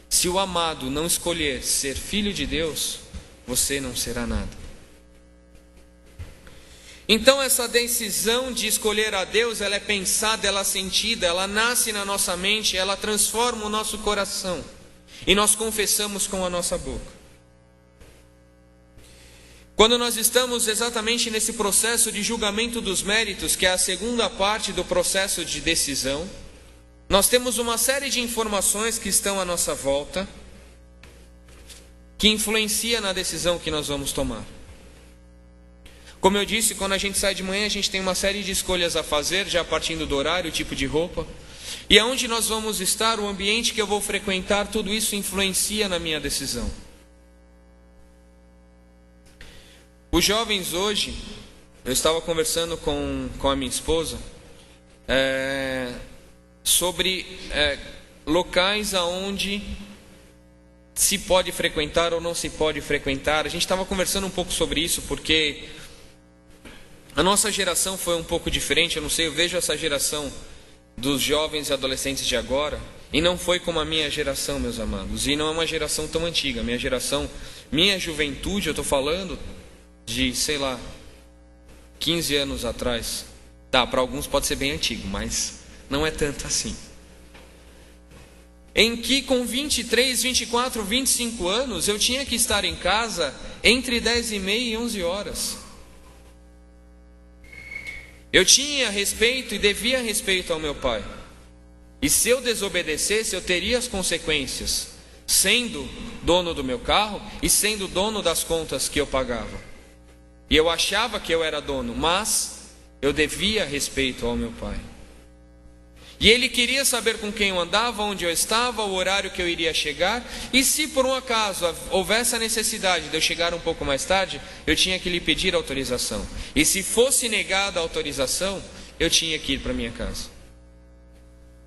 Se o amado não escolher ser filho de Deus, você não será nada. Então essa decisão de escolher a Deus, ela é pensada, ela é sentida, ela nasce na nossa mente, ela transforma o nosso coração. E nós confessamos com a nossa boca. Quando nós estamos exatamente nesse processo de julgamento dos méritos, que é a segunda parte do processo de decisão, nós temos uma série de informações que estão à nossa volta, que influencia na decisão que nós vamos tomar. Como eu disse, quando a gente sai de manhã, a gente tem uma série de escolhas a fazer, já partindo do horário, o tipo de roupa. E aonde nós vamos estar, o ambiente que eu vou frequentar, tudo isso influencia na minha decisão. Os jovens hoje, eu estava conversando com a minha esposa, sobre locais aonde se pode frequentar ou não se pode frequentar. A gente estava conversando um pouco sobre isso, porque a nossa geração foi um pouco diferente. Eu não sei, eu vejo essa geração dos jovens e adolescentes de agora, e não foi como a minha geração, meus amados, e não é uma geração tão antiga. Minha geração, minha juventude, eu estou falando de, 15 anos atrás. Para alguns pode ser bem antigo, mas não é tanto assim. Em que com 23, 24, 25 anos, eu tinha que estar em casa entre 10h30 e 11 horas. Eu tinha respeito e devia respeito ao meu pai. E se eu desobedecesse, eu teria as consequências, sendo dono do meu carro e sendo dono das contas que eu pagava. E eu achava que eu era dono, mas eu devia respeito ao meu pai. E ele queria saber com quem eu andava, onde eu estava, o horário que eu iria chegar. E se por um acaso houvesse a necessidade de eu chegar um pouco mais tarde, eu tinha que lhe pedir autorização. E se fosse negada a autorização, eu tinha que ir para minha casa.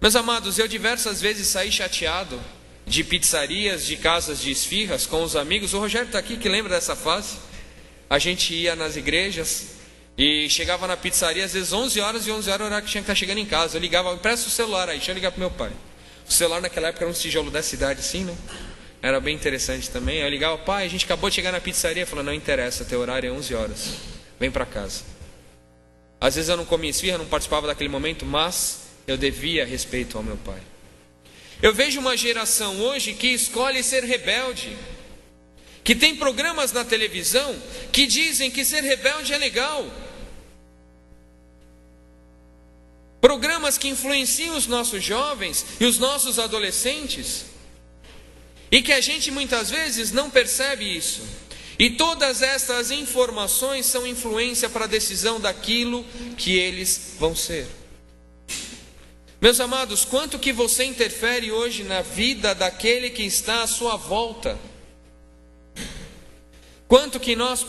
Meus amados, eu diversas vezes saí chateado de pizzarias, de casas de esfirras com os amigos. O Rogério está aqui, que lembra dessa fase. A gente ia nas igrejas e chegava na pizzaria, às vezes 11 horas, e 11 horas era o horário que tinha que estar chegando em casa. Eu ligava, empresta o celular aí, deixa eu ligar pro meu pai. O celular naquela época era um tijolo da cidade assim, né? era bem interessante também. Eu ligava, pai, a gente acabou de chegar na pizzaria. Falou, não interessa, teu horário é 11 horas. Vem para casa. Às vezes eu não comia esfirra, não participava daquele momento, mas eu devia respeito ao meu pai. Eu vejo uma geração hoje que escolhe ser rebelde, que tem programas na televisão que dizem que ser rebelde é legal. Programas que influenciam os nossos jovens e os nossos adolescentes, e que a gente muitas vezes não percebe isso. E todas essas informações são influência para a decisão daquilo que eles vão ser. Meus amados, quanto que você interfere hoje na vida daquele que está à sua volta? Quanto que nós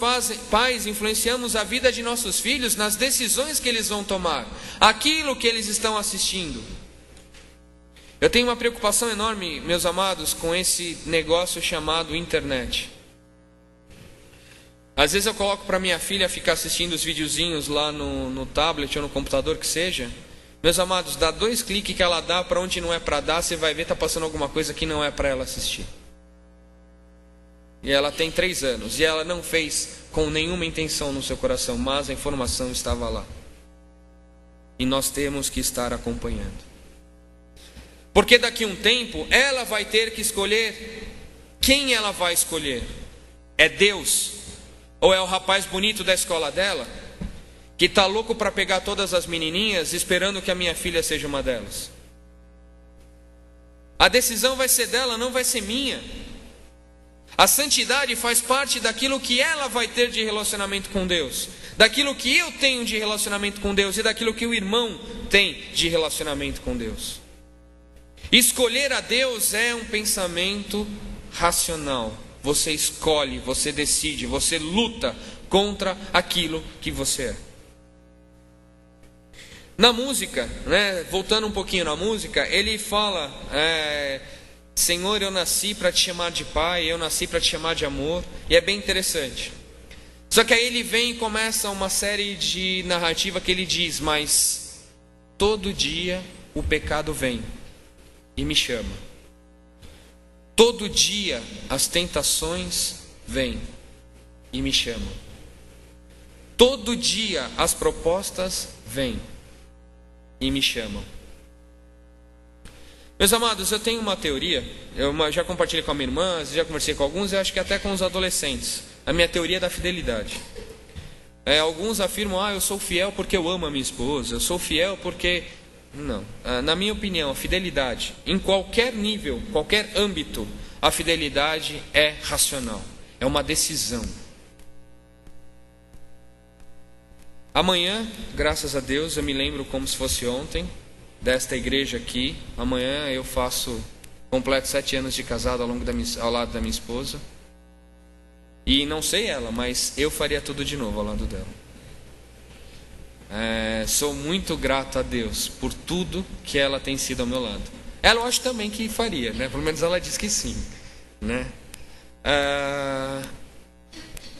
pais influenciamos a vida de nossos filhos nas decisões que eles vão tomar, aquilo que eles estão assistindo? Eu tenho uma preocupação enorme, meus amados, com esse negócio chamado internet. Às vezes eu coloco para minha filha ficar assistindo os videozinhos lá no tablet ou no computador que seja. Meus amados, dá 2 cliques que ela dá para onde não é para dar, você vai ver está passando alguma coisa que não é para ela assistir. E ela tem 3 anos, e ela não fez com nenhuma intenção no seu coração, mas a informação estava lá. E nós temos que estar acompanhando. Porque daqui a um tempo, ela vai ter que escolher quem ela vai escolher. É Deus? Ou é o rapaz bonito da escola dela, que está louco para pegar todas as menininhas, esperando que a minha filha seja uma delas? A decisão vai ser dela, não vai ser minha. A santidade faz parte daquilo que ela vai ter de relacionamento com Deus, daquilo que eu tenho de relacionamento com Deus e daquilo que o irmão tem de relacionamento com Deus. Escolher a Deus é um pensamento racional. Você escolhe, você decide, você luta contra aquilo que você é. Na música, voltando um pouquinho na música, ele fala... Senhor, eu nasci para te chamar de pai, eu nasci para te chamar de amor. E é bem interessante. Só que aí ele vem e começa uma série de narrativa que ele diz: mas todo dia o pecado vem e me chama. Todo dia as tentações vêm e me chamam. Todo dia as propostas vêm e me chamam. Meus amados, eu tenho uma teoria, eu já compartilhei com a minha irmã, já conversei com alguns, eu acho que até com os adolescentes. A minha teoria é da fidelidade. Alguns afirmam, eu sou fiel porque eu amo a minha esposa, eu sou fiel porque... Não, na minha opinião, a fidelidade, em qualquer nível, qualquer âmbito, a fidelidade é racional, é uma decisão. Amanhã, graças a Deus, eu me lembro como se fosse ontem, desta igreja aqui. Amanhã eu completo 7 anos de casado ao lado da minha esposa. E não sei ela, mas eu faria tudo de novo ao lado dela. Sou muito grato a Deus por tudo que ela tem sido ao meu lado. Ela eu acho também que faria, pelo menos ela diz que sim,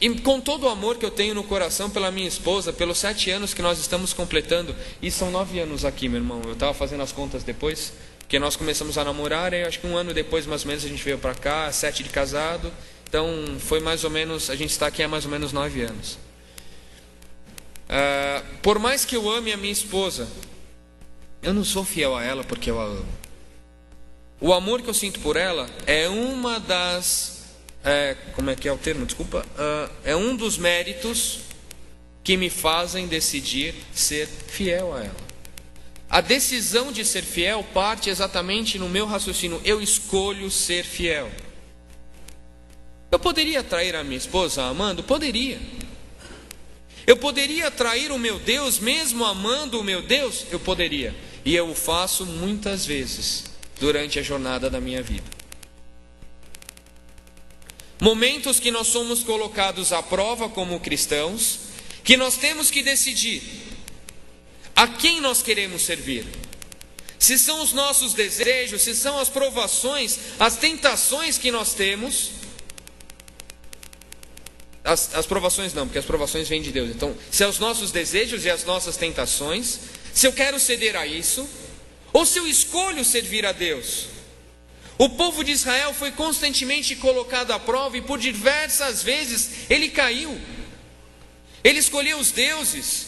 E com todo o amor que eu tenho no coração pela minha esposa, pelos 7 anos que nós estamos completando, e são 9 anos aqui, meu irmão. Eu estava fazendo as contas depois, porque nós começamos a namorar, e acho que 1 ano depois, mais ou menos, a gente veio para cá, 7 de casado. Então, foi mais ou menos, a gente está aqui há mais ou menos 9 anos. Por mais que eu ame a minha esposa, eu não sou fiel a ela porque eu a amo. O amor que eu sinto por ela é uma das... como é que é o termo? Desculpa. É um dos méritos que me fazem decidir ser fiel a ela. A decisão de ser fiel parte exatamente no meu raciocínio. Eu escolho ser fiel. Eu poderia trair a minha esposa amando? Poderia. Eu poderia trair o meu Deus mesmo amando o meu Deus? Eu poderia. E eu o faço muitas vezes durante a jornada da minha vida. Momentos que nós somos colocados à prova como cristãos, que nós temos que decidir a quem nós queremos servir. Se são os nossos desejos, se são as provações, as tentações que nós temos. As provações não, porque as provações vêm de Deus. Então, se é os nossos desejos e as nossas tentações, se eu quero ceder a isso, ou se eu escolho servir a Deus. O povo de Israel foi constantemente colocado à prova e por diversas vezes ele caiu. Ele escolheu os deuses.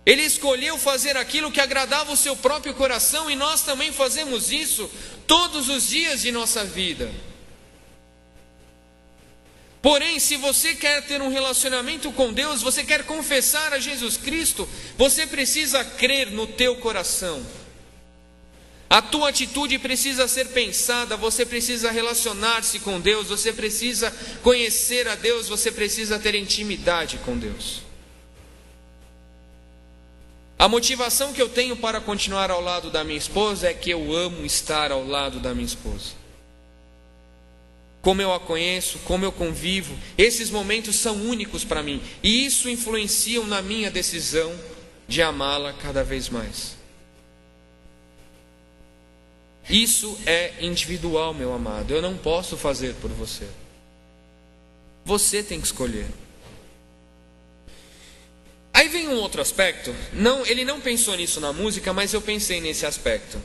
Ele escolheu fazer aquilo que agradava o seu próprio coração, e nós também fazemos isso todos os dias de nossa vida. Porém, se você quer ter um relacionamento com Deus, você quer confessar a Jesus Cristo, você precisa crer no teu coração. A tua atitude precisa ser pensada, você precisa relacionar-se com Deus, você precisa conhecer a Deus, você precisa ter intimidade com Deus. A motivação que eu tenho para continuar ao lado da minha esposa é que eu amo estar ao lado da minha esposa. Como eu a conheço, como eu convivo, esses momentos são únicos para mim, e isso influencia na minha decisão de amá-la cada vez mais. Isso é individual, meu amado. Eu não posso fazer por você. Você tem que escolher. Aí vem um outro aspecto. Ele não pensou nisso na música, mas eu pensei nesse aspecto.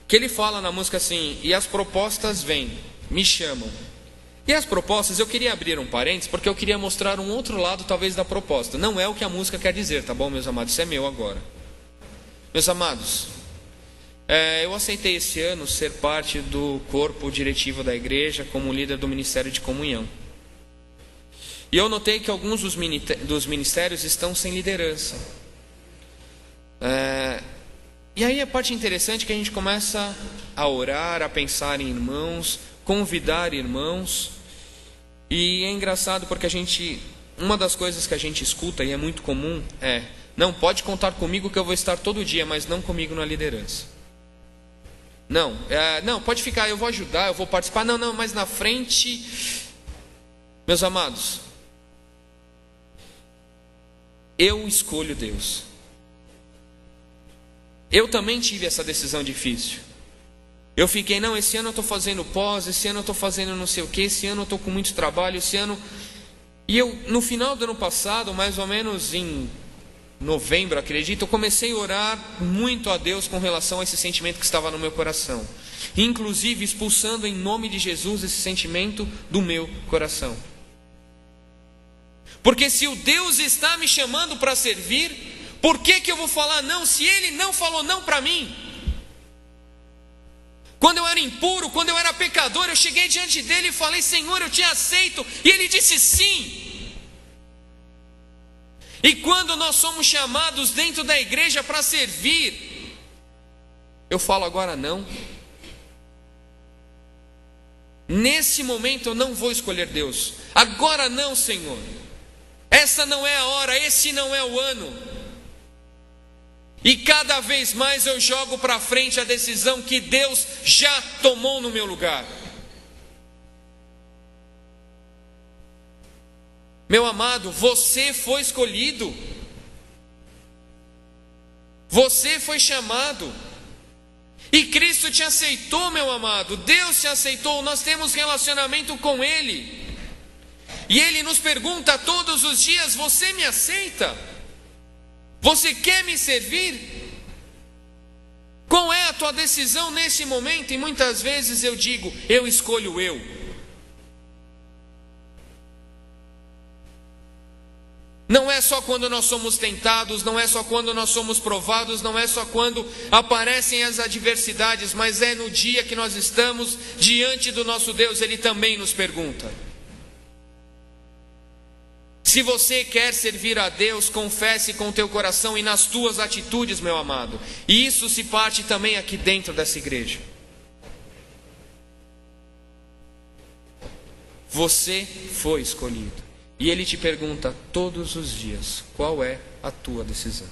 Que ele fala na música assim: e as propostas vêm, me chamam. E as propostas, eu queria abrir um parênteses, porque eu queria mostrar um outro lado talvez da proposta. Não é o que a música quer dizer, tá bom, meus amados? Isso é meu agora. Meus amados, eu aceitei esse ano ser parte do corpo diretivo da igreja como líder do Ministério de Comunhão. E eu notei que alguns dos ministérios estão sem liderança. E aí a parte interessante é que a gente começa a orar, a pensar em irmãos, convidar irmãos. E é engraçado porque uma das coisas que a gente escuta e é muito comum é: não, pode contar comigo que eu vou estar todo dia, mas não comigo na liderança. Não, pode ficar, eu vou ajudar, eu vou participar. Não, mas na frente. Meus amados, eu escolho Deus. Eu também tive essa decisão difícil. Eu fiquei, esse ano eu estou fazendo pós, esse ano eu estou fazendo não sei o que, esse ano eu estou com muito trabalho, esse ano... E eu, no final do ano passado, mais ou menos em novembro, acredito, eu comecei a orar muito a Deus com relação a esse sentimento que estava no meu coração, inclusive expulsando em nome de Jesus esse sentimento do meu coração. Porque se o Deus está me chamando para servir, por que eu vou falar não se Ele não falou não para mim? Quando eu era impuro, quando eu era pecador, eu cheguei diante dele e falei: Senhor, eu te aceito, e Ele disse sim. E quando nós somos chamados dentro da igreja para servir, eu falo agora não. Nesse momento eu não vou escolher Deus. Agora não, Senhor. Essa não é a hora, esse não é o ano. E cada vez mais eu jogo para frente a decisão que Deus já tomou no meu lugar. Meu amado, você foi escolhido. Você foi chamado. E Cristo te aceitou, meu amado. Deus te aceitou. Nós temos relacionamento com Ele. E Ele nos pergunta todos os dias: você me aceita? Você quer me servir? Qual é a tua decisão nesse momento? E muitas vezes eu digo: eu escolho eu. Não é só quando nós somos tentados, não é só quando nós somos provados, não é só quando aparecem as adversidades, mas é no dia que nós estamos diante do nosso Deus. Ele também nos pergunta. Se você quer servir a Deus, confesse com o teu coração e nas tuas atitudes, meu amado. E isso se parte também aqui dentro dessa igreja. Você foi escolhido. E Ele te pergunta todos os dias: qual é a tua decisão?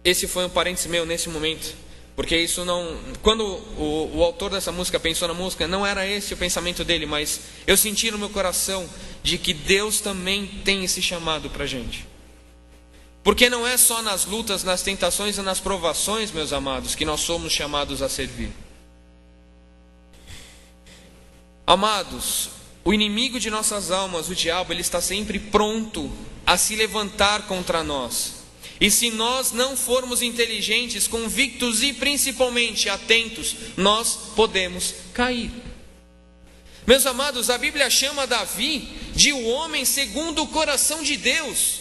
Esse foi um parênteses meu nesse momento, porque isso não... Quando o autor dessa música pensou na música, não era esse o pensamento dele, mas eu senti no meu coração de que Deus também tem esse chamado para a gente. Porque não é só nas lutas, nas tentações e nas provações, meus amados, que nós somos chamados a servir. Amados, o inimigo de nossas almas, o diabo, ele está sempre pronto a se levantar contra nós. E se nós não formos inteligentes, convictos e principalmente atentos, nós podemos cair. Meus amados, a Bíblia chama Davi de o homem segundo o coração de Deus.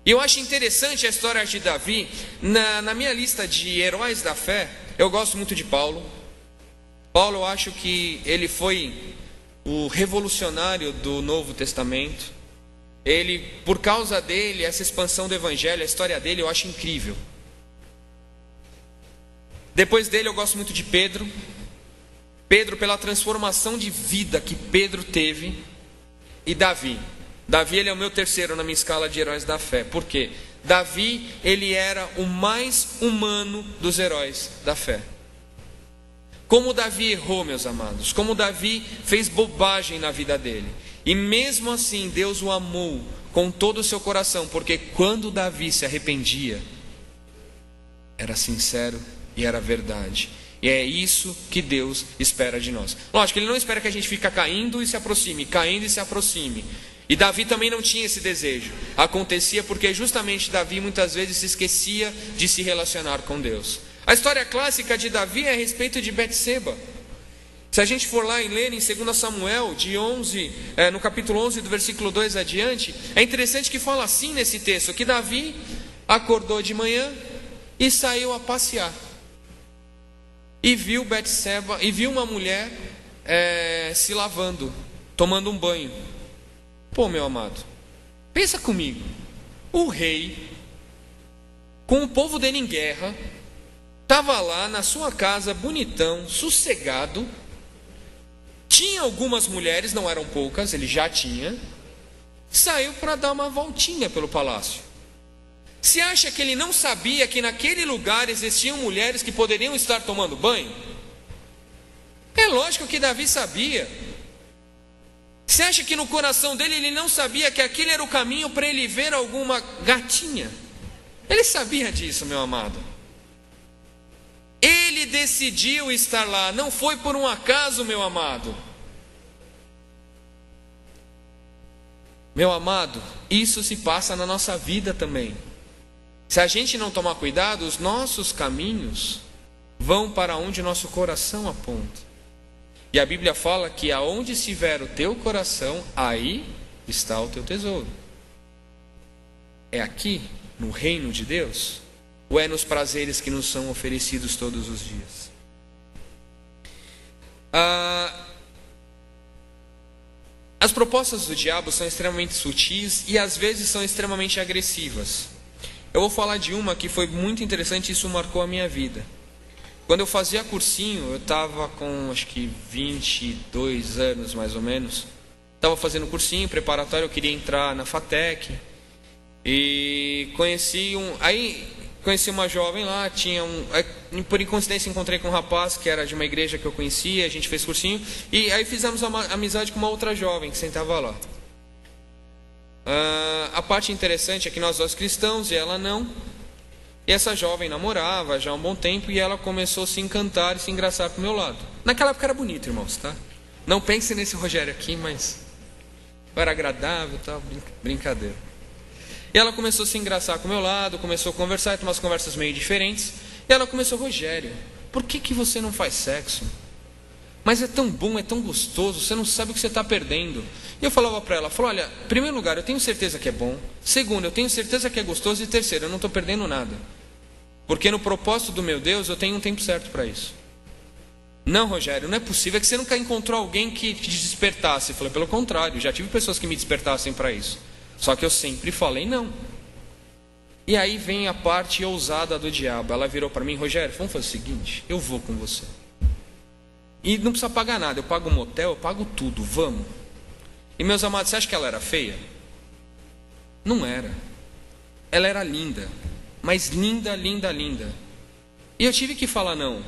E eu acho interessante a história de Davi. Na minha lista de heróis da fé, eu gosto muito de Paulo. Paulo, eu acho que ele foi o revolucionário do Novo Testamento. Ele, por causa dele, essa expansão do Evangelho, a história dele eu acho incrível. Depois dele eu gosto muito de Pedro. Pedro, pela transformação de vida que Pedro teve. E Davi. Davi, ele é o meu terceiro na minha escala de heróis da fé. Por quê? Davi, ele era o mais humano dos heróis da fé. Como Davi errou, meus amados. Como Davi fez bobagem na vida dele. E mesmo assim, Deus o amou com todo o seu coração. Porque quando Davi se arrependia, era sincero e era verdade. E é isso que Deus espera de nós. Lógico, Ele não espera que a gente fique caindo e se aproxime, caindo e se aproxime. E Davi também não tinha esse desejo. Acontecia porque justamente Davi muitas vezes se esquecia de se relacionar com Deus. A história clássica de Davi é a respeito de Betseba. Se a gente for lá e ler em 2 Samuel, no capítulo 11, do versículo 2 adiante, é interessante que fala assim nesse texto, que Davi acordou de manhã e saiu a passear. E viu Betseba, e viu uma mulher se lavando, tomando um banho. Pô, meu amado, pensa comigo. O rei, com o povo dele em guerra, estava lá na sua casa, bonitão, sossegado. Tinha algumas mulheres, não eram poucas, ele já tinha. Saiu para dar uma voltinha pelo palácio. Você acha que ele não sabia que naquele lugar existiam mulheres que poderiam estar tomando banho? É lógico que Davi sabia. Você acha que no coração dele ele não sabia que aquele era o caminho para ele ver alguma gatinha? Ele sabia disso, meu amado. Ele decidiu estar lá, não foi por um acaso, meu amado. Meu amado, isso se passa na nossa vida também. Se a gente não tomar cuidado, os nossos caminhos vão para onde nosso coração aponta. E a Bíblia fala que aonde estiver o teu coração, aí está o teu tesouro. É aqui, no reino de Deus? Ou é nos prazeres que nos são oferecidos todos os dias? As propostas do diabo são extremamente sutis e às vezes são extremamente agressivas. Eu vou falar de uma que foi muito interessante e isso marcou a minha vida. Quando eu fazia cursinho, eu estava com acho que 22 anos mais ou menos. Estava fazendo cursinho preparatório, eu queria entrar na FATEC. E conheci uma jovem lá, por coincidência encontrei com um rapaz que era de uma igreja que eu conhecia, a gente fez cursinho. E aí fizemos uma amizade com uma outra jovem que sentava lá. A parte interessante é que nós dois cristãos e ela não. E essa jovem namorava já há um bom tempo e ela começou a se encantar e se engraçar pro meu lado. Naquela época era bonito, irmãos, tá? Não pense nesse Rogério aqui, mas era agradável, tal, brincadeira. E ela começou a se engraçar com o meu lado, começou a conversar, ter umas conversas meio diferentes. E ela começou: Rogério, por que você não faz sexo? Mas é tão bom, é tão gostoso, você não sabe o que você está perdendo. E eu falava para ela, olha, em primeiro lugar, eu tenho certeza que é bom. Segundo, eu tenho certeza que é gostoso. E terceiro, eu não estou perdendo nada. Porque no propósito do meu Deus, eu tenho um tempo certo para isso. Não, Rogério, não é possível, é que você nunca encontrou alguém que te despertasse. Eu falei, pelo contrário, já tive pessoas que me despertassem para isso. Só que eu sempre falei não. E aí vem a parte ousada do diabo. Ela virou para mim: Rogério, vamos fazer o seguinte, eu vou com você. E não precisa pagar nada, eu pago um motel, eu pago tudo, vamos. E meus amados, você acha que ela era feia? Não era. Ela era linda, mas linda, linda, linda. E eu tive que falar não.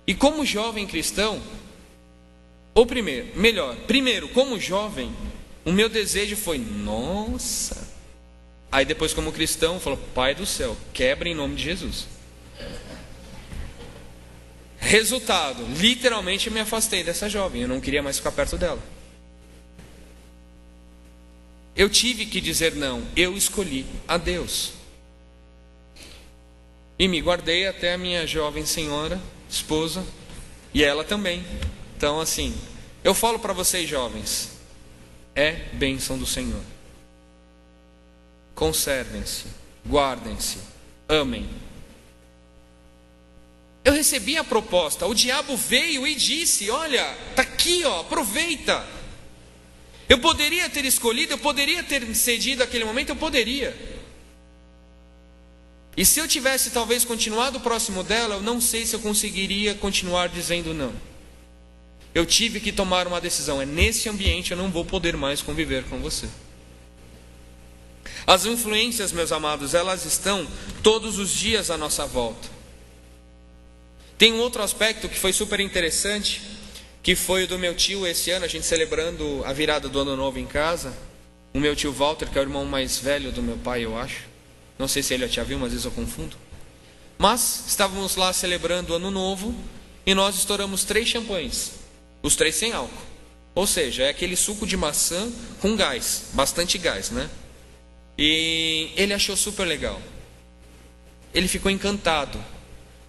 E como jovem cristão, primeiro, como jovem, o meu desejo foi, nossa. Aí depois como cristão, falou, Pai do céu, quebra em nome de Jesus. Resultado, literalmente eu me afastei dessa jovem, eu não queria mais ficar perto dela. eu tive que dizer não, eu escolhi a Deus. E me guardei até a minha jovem senhora, esposa, e ela também. Então assim, eu falo para vocês jovens, é bênção do Senhor. Conservem-se, guardem-se, amem. Eu recebi a proposta, o diabo veio e disse, olha, está aqui, ó, aproveita. Eu poderia ter escolhido, eu poderia ter cedido aquele momento, eu poderia. E se eu tivesse talvez continuado próximo dela, eu não sei se eu conseguiria continuar dizendo não. Eu tive que tomar uma decisão, é nesse ambiente eu não vou poder mais conviver com você. As influências, meus amados, elas estão todos os dias à nossa volta. Tem um outro aspecto que foi super interessante, que foi o do meu tio esse ano, a gente celebrando a virada do ano novo em casa. O meu tio Walter, que é o irmão mais velho do meu pai, eu acho. Não sei se ele já viu, mas às vezes eu confundo. Mas estávamos lá celebrando o ano novo e nós estouramos 3 champanhes. Os 3 sem álcool. Ou seja, é aquele suco de maçã com gás, bastante gás, né? E ele achou super legal. Ele ficou encantado.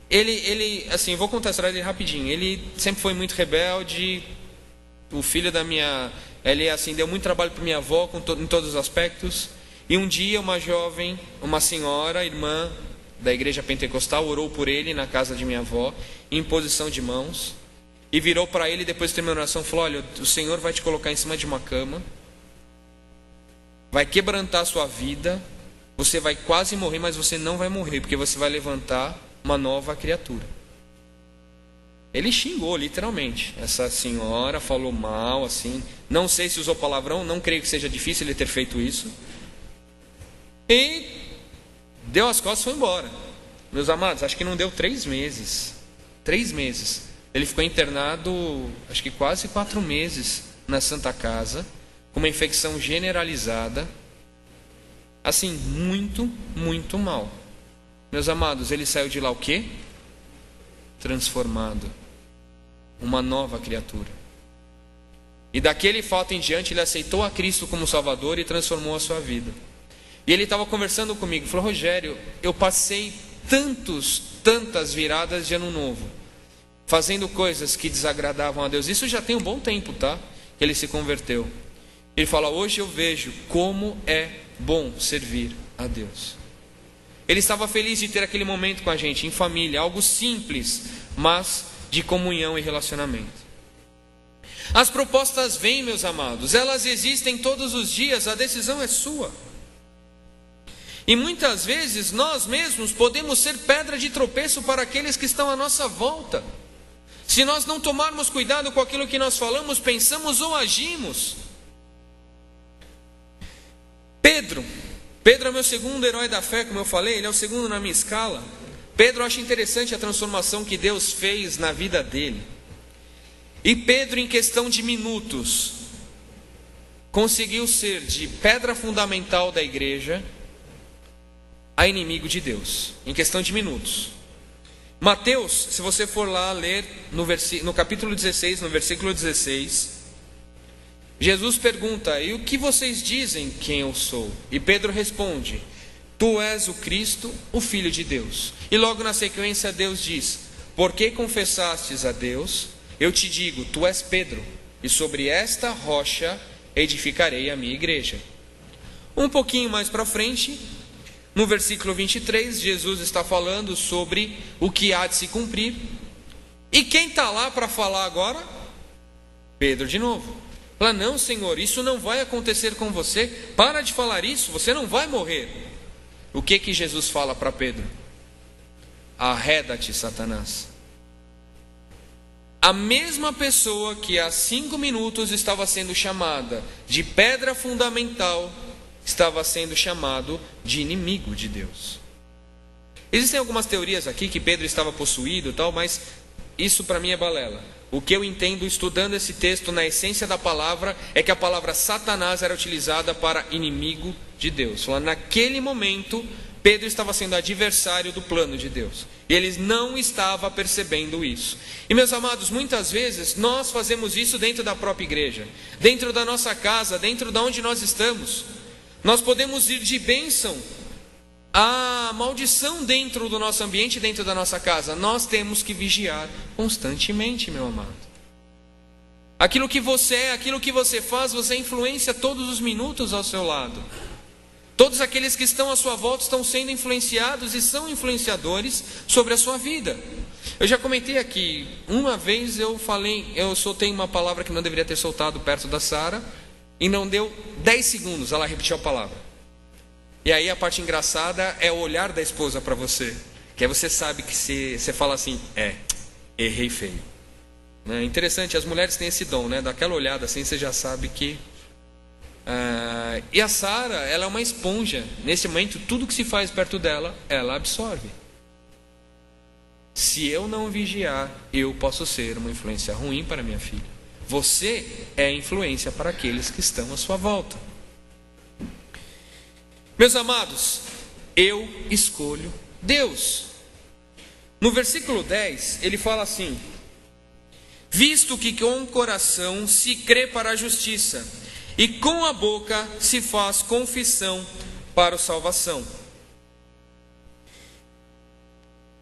Ele, assim, vou contar a história dele rapidinho. Ele sempre foi muito rebelde. O filho da minha... Ele, assim, deu muito trabalho para minha avó em todos os aspectos. E um dia uma jovem, uma senhora, irmã da igreja pentecostal, orou por ele na casa de minha avó, em posição de mãos. E virou para ele, depois de terminar a oração, falou, olha, o Senhor vai te colocar em cima de uma cama. Vai quebrantar a sua vida. Você vai quase morrer, mas você não vai morrer, porque você vai levantar uma nova criatura. Ele xingou literalmente. Essa senhora falou mal, assim. Não sei se usou palavrão, não creio que seja difícil ele ter feito isso. E deu as costas e foi embora. Meus amados, acho que não deu 3 meses. 3 meses. Ele ficou internado, acho que quase 4 meses na Santa Casa, com uma infecção generalizada. Assim, muito, muito mal. Meus amados, ele saiu de lá o quê? Transformado. Uma nova criatura. E daquele fato em diante, ele aceitou a Cristo como Salvador e transformou a sua vida. E ele estava conversando comigo, falou, Rogério, eu passei tantas viradas de ano novo, fazendo coisas que desagradavam a Deus. Isso já tem um bom tempo, tá? Que ele se converteu. Ele fala, hoje eu vejo como é bom servir a Deus. Ele estava feliz de ter aquele momento com a gente, em família, algo simples, mas de comunhão e relacionamento. As propostas vêm, meus amados, elas existem todos os dias, a decisão é sua. E muitas vezes nós mesmos podemos ser pedra de tropeço para aqueles que estão à nossa volta. Se nós não tomarmos cuidado com aquilo que nós falamos, pensamos ou agimos. Pedro é meu segundo herói da fé, como eu falei, ele é o segundo na minha escala. Pedro, acha interessante a transformação que Deus fez na vida dele. E Pedro, em questão de minutos, conseguiu ser de pedra fundamental da igreja a inimigo de Deus, em questão de minutos. Mateus, se você for lá ler no capítulo 16, no versículo 16, Jesus pergunta, e o que vocês dizem quem eu sou? E Pedro responde, tu és o Cristo, o Filho de Deus. E logo na sequência Deus diz, porque confessastes a Deus, eu te digo, tu és Pedro, e sobre esta rocha edificarei a minha igreja. Um pouquinho mais para frente, no versículo 23, Jesus está falando sobre o que há de se cumprir. E quem está lá para falar agora? Pedro de novo. Fala, não, Senhor, isso não vai acontecer com você. Para de falar isso, você não vai morrer. O que Jesus fala para Pedro? Arreda-te, Satanás. A mesma pessoa que há 5 minutos estava sendo chamada de pedra fundamental, estava sendo chamado de inimigo de Deus. Existem algumas teorias aqui que Pedro estava possuído e tal, mas isso para mim é balela. O que eu entendo estudando esse texto na essência da palavra é que a palavra Satanás era utilizada para inimigo de Deus. Naquele momento, Pedro estava sendo adversário do plano de Deus. E ele não estava percebendo isso. E meus amados, muitas vezes nós fazemos isso dentro da própria igreja, dentro da nossa casa, dentro de onde nós estamos. Nós podemos ir de bênção a maldição dentro do nosso ambiente, dentro da nossa casa. Nós temos que vigiar constantemente, meu amado. Aquilo que você é, aquilo que você faz, você influencia todos os minutos ao seu lado. Todos aqueles que estão à sua volta estão sendo influenciados e são influenciadores sobre a sua vida. Eu já comentei aqui, uma vez eu soltei uma palavra que não deveria ter soltado perto da Sara, e não deu 10 segundos, ela repetiu a palavra. E aí a parte engraçada é o olhar da esposa para você, que aí você sabe que você fala assim, errei feio. É interessante, as mulheres têm esse dom, né? Daquela olhada assim, você já sabe que... E a Sara, ela é uma esponja. Nesse momento, tudo que se faz perto dela, ela absorve. Se eu não vigiar, eu posso ser uma influência ruim para minha filha. Você é influência para aqueles que estão à sua volta. Meus amados, eu escolho Deus. No versículo 10, ele fala assim: visto que com o coração se crê para a justiça, e com a boca se faz confissão para a salvação.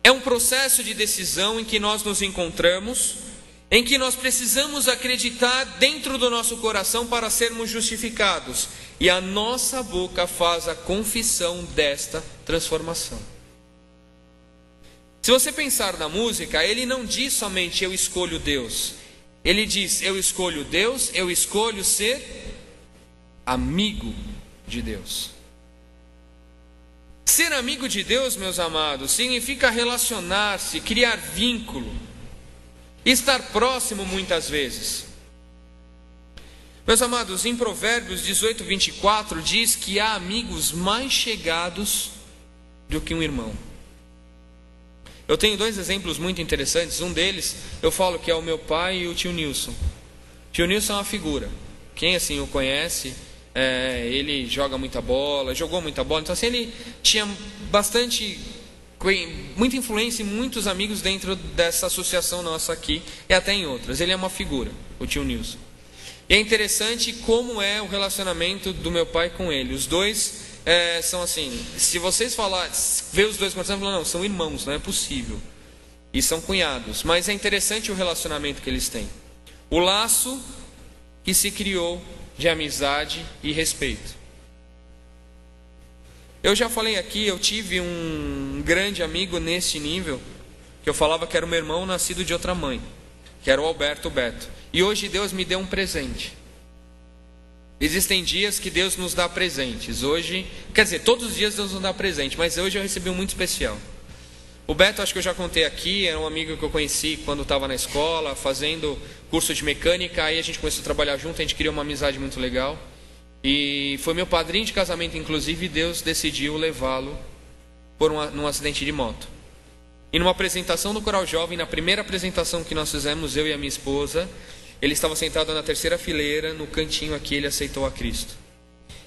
É um processo de decisão em que nós nos encontramos, em que nós precisamos acreditar dentro do nosso coração para sermos justificados. E a nossa boca faz a confissão desta transformação. Se você pensar na música, ele não diz somente eu escolho Deus. Ele diz eu escolho Deus, eu escolho ser amigo de Deus. Ser amigo de Deus, meus amados, significa relacionar-se, criar vínculo, estar próximo muitas vezes. Meus amados, em Provérbios 18, 24, diz que há amigos mais chegados do que um irmão. Eu tenho 2 exemplos muito interessantes. Um deles, eu falo que é o meu pai e o tio Nilson. O tio Nilson é uma figura. Quem assim o conhece, ele joga muita bola, jogou muita bola. Então assim, ele tinha muita influência e muitos amigos dentro dessa associação nossa aqui e até em outras. Ele é uma figura, o tio Nilson. E é interessante como é o relacionamento do meu pai com ele. Os dois são assim, se vocês ver os dois conversando, não, são irmãos, não é possível. E são cunhados, mas é interessante o relacionamento que eles têm. O laço que se criou de amizade e respeito. Eu já falei aqui, eu tive um grande amigo nesse nível, que eu falava que era o meu irmão nascido de outra mãe, que era o Alberto Beto. E hoje Deus me deu um presente. Existem dias que Deus nos dá presentes. Hoje, quer dizer, todos os dias Deus nos dá presente, mas hoje eu recebi um muito especial. O Beto, acho que eu já contei aqui, era um amigo que eu conheci quando estava na escola, fazendo curso de mecânica. Aí a gente começou a trabalhar junto, a gente criou uma amizade muito legal. E foi meu padrinho de casamento, inclusive, e Deus decidiu levá-lo num acidente de moto. E numa apresentação do Coral Jovem, na primeira apresentação que nós fizemos, eu e a minha esposa, ele estava sentado na 3ª fileira, no cantinho aqui, ele aceitou a Cristo.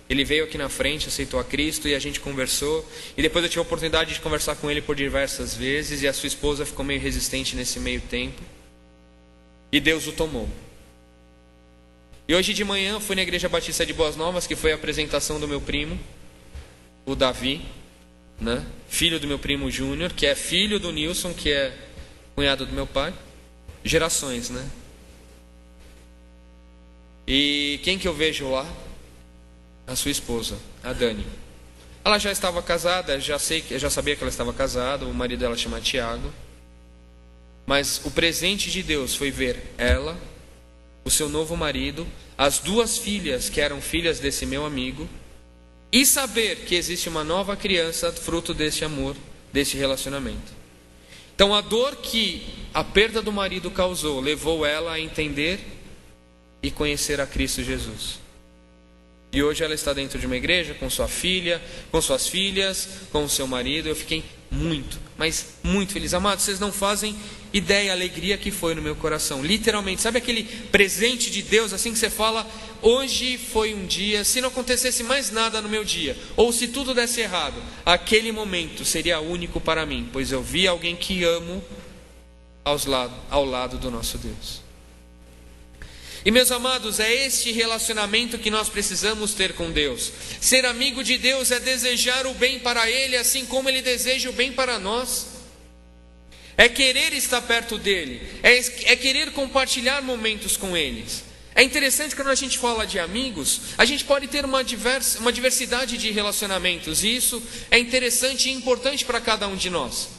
Ele veio aqui na frente, aceitou a Cristo e a gente conversou. E depois eu tive a oportunidade de conversar com ele por diversas vezes. E a sua esposa ficou meio resistente nesse meio tempo. E Deus o tomou. E hoje de manhã eu fui na Igreja Batista de Boas Novas, que foi a apresentação do meu primo, o Davi, né? Filho do meu primo Júnior, que é filho do Nilson, que é cunhado do meu pai. Gerações, né? E quem que eu vejo lá? A sua esposa, a Dani. Ela já estava casada, já sabia que ela estava casada, o marido dela chama Tiago. Mas o presente de Deus foi ver ela, o seu novo marido, as 2 filhas que eram filhas desse meu amigo, e saber que existe uma nova criança fruto desse amor, desse relacionamento. Então a dor que a perda do marido causou levou ela a entender e conhecer a Cristo Jesus. E hoje ela está dentro de uma igreja com sua filha, com suas filhas, com o seu marido. Eu fiquei muito, mas muito feliz. Amados, vocês não fazem ideia a alegria que foi no meu coração. Literalmente, sabe aquele presente de Deus, assim que você fala, hoje foi um dia, se não acontecesse mais nada no meu dia, ou se tudo desse errado, aquele momento seria único para mim, pois eu vi alguém que amo ao lado do nosso Deus. E meus amados, é este relacionamento que nós precisamos ter com Deus. Ser amigo de Deus é desejar o bem para Ele, assim como Ele deseja o bem para nós. É querer estar perto dEle, é querer compartilhar momentos com eles. É interessante que quando a gente fala de amigos, a gente pode ter uma diversidade de relacionamentos, e isso é interessante e importante para cada um de nós.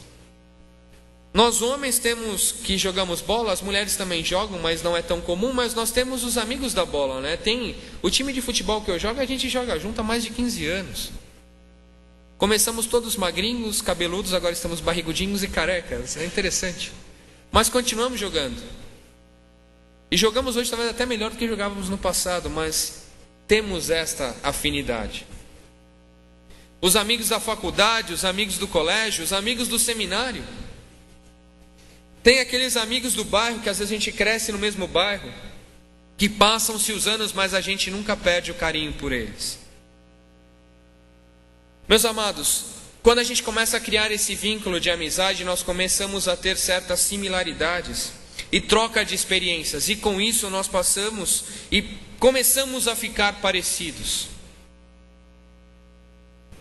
Nós homens temos que jogamos bola, as mulheres também jogam, mas não é tão comum, mas nós temos os amigos da bola, né? Tem o time de futebol que eu jogo, a gente joga junto há mais de 15 anos. Começamos todos magrinhos, cabeludos, agora estamos barrigudinhos e carecas, é interessante. Mas continuamos jogando. E jogamos hoje talvez até melhor do que jogávamos no passado, mas temos esta afinidade. Os amigos da faculdade, os amigos do colégio, os amigos do seminário. Tem aqueles amigos do bairro, que às vezes a gente cresce no mesmo bairro, que passam-se os anos, mas a gente nunca perde o carinho por eles. Meus amados, quando a gente começa a criar esse vínculo de amizade, nós começamos a ter certas similaridades e troca de experiências, e com isso nós passamos e começamos a ficar parecidos.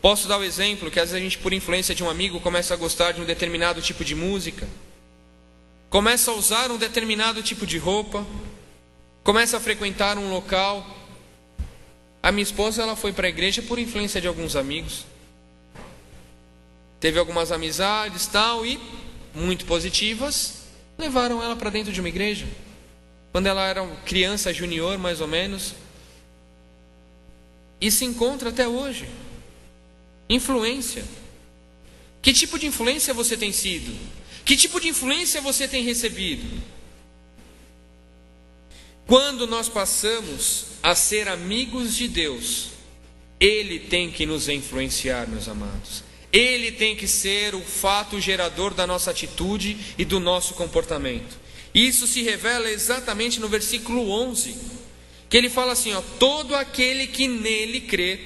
Posso dar o exemplo que às vezes a gente, por influência de um amigo, começa a gostar de um determinado tipo de música, começa a usar um determinado tipo de roupa, começa a frequentar um local. A minha esposa, ela foi para a igreja por influência de alguns amigos, teve algumas amizades tal, e muito positivas, levaram ela para dentro de uma igreja, quando ela era criança, junior mais ou menos, e se encontra até hoje. Influência. Que tipo de influência você tem sido? Que tipo de influência você tem recebido? Quando nós passamos a ser amigos de Deus, Ele tem que nos influenciar, meus amados. Ele tem que ser o fato gerador da nossa atitude e do nosso comportamento. Isso se revela exatamente no versículo 11, que ele fala assim, ó: todo aquele que nele crê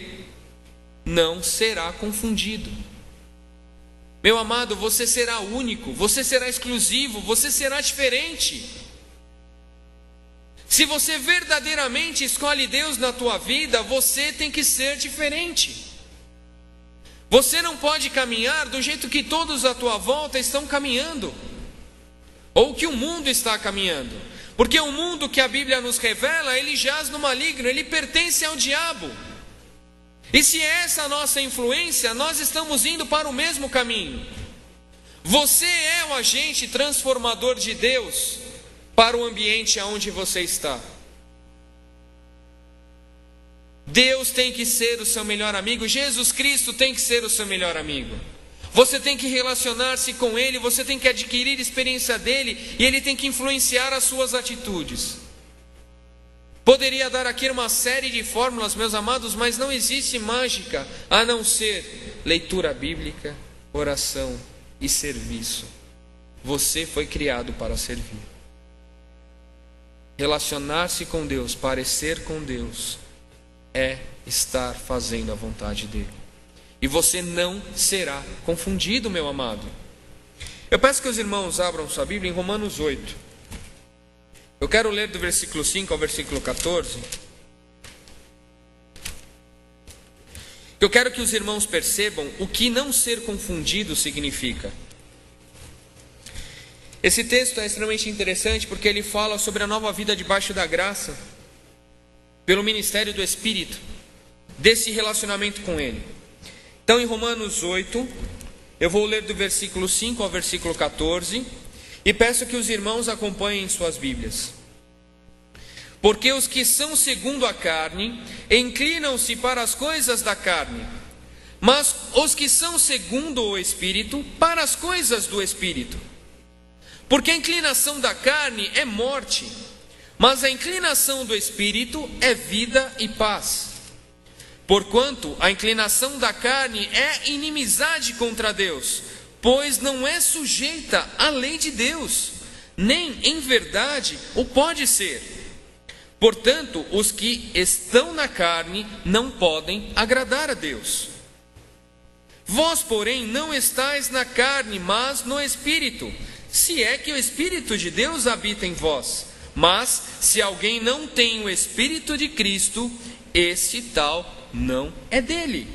não será confundido. Meu amado, você será único, você será exclusivo, você será diferente. Se você verdadeiramente escolhe Deus na tua vida, você tem que ser diferente. Você não pode caminhar do jeito que todos à tua volta estão caminhando, ou que o mundo está caminhando, porque o mundo que a Bíblia nos revela, ele jaz no maligno, ele pertence ao diabo. E se é essa a nossa influência, nós estamos indo para o mesmo caminho. Você é o agente transformador de Deus para o ambiente aonde você está. Deus tem que ser o seu melhor amigo, Jesus Cristo tem que ser o seu melhor amigo. Você tem que relacionar-se com Ele, você tem que adquirir experiência dEle, e Ele tem que influenciar as suas atitudes. Poderia dar aqui uma série de fórmulas, meus amados, mas não existe mágica a não ser leitura bíblica, oração e serviço. Você foi criado para servir. Relacionar-se com Deus, parecer com Deus, é estar fazendo a vontade dEle. E você não será confundido, meu amado. Eu peço que os irmãos abram sua Bíblia em Romanos 8. Eu quero ler do versículo 5 ao versículo 14. Eu quero que os irmãos percebam o que não ser confundido significa. Esse texto é extremamente interessante porque ele fala sobre a nova vida debaixo da graça, pelo ministério do Espírito, desse relacionamento com Ele. Então, em Romanos 8, eu vou ler do versículo 5 ao versículo 14, e peço que os irmãos acompanhem suas Bíblias. Porque os que são segundo a carne, inclinam-se para as coisas da carne, mas os que são segundo o Espírito, para as coisas do Espírito. Porque a inclinação da carne é morte, mas a inclinação do Espírito é vida e paz. Porquanto a inclinação da carne é inimizade contra Deus, pois não é sujeita à lei de Deus, nem em verdade o pode ser. Portanto, os que estão na carne não podem agradar a Deus. Vós, porém, não estáis na carne, mas no Espírito, se é que o Espírito de Deus habita em vós. Mas se alguém não tem o Espírito de Cristo, esse tal não é dele.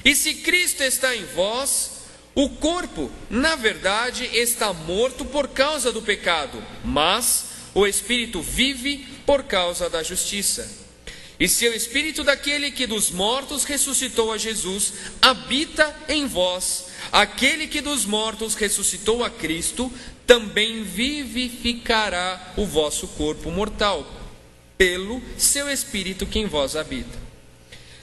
E se Cristo está em vós, o corpo, na verdade, está morto por causa do pecado, mas o Espírito vive por causa da justiça. E se o Espírito daquele que dos mortos ressuscitou a Jesus habita em vós, aquele que dos mortos ressuscitou a Cristo também vivificará o vosso corpo mortal, pelo seu Espírito que em vós habita.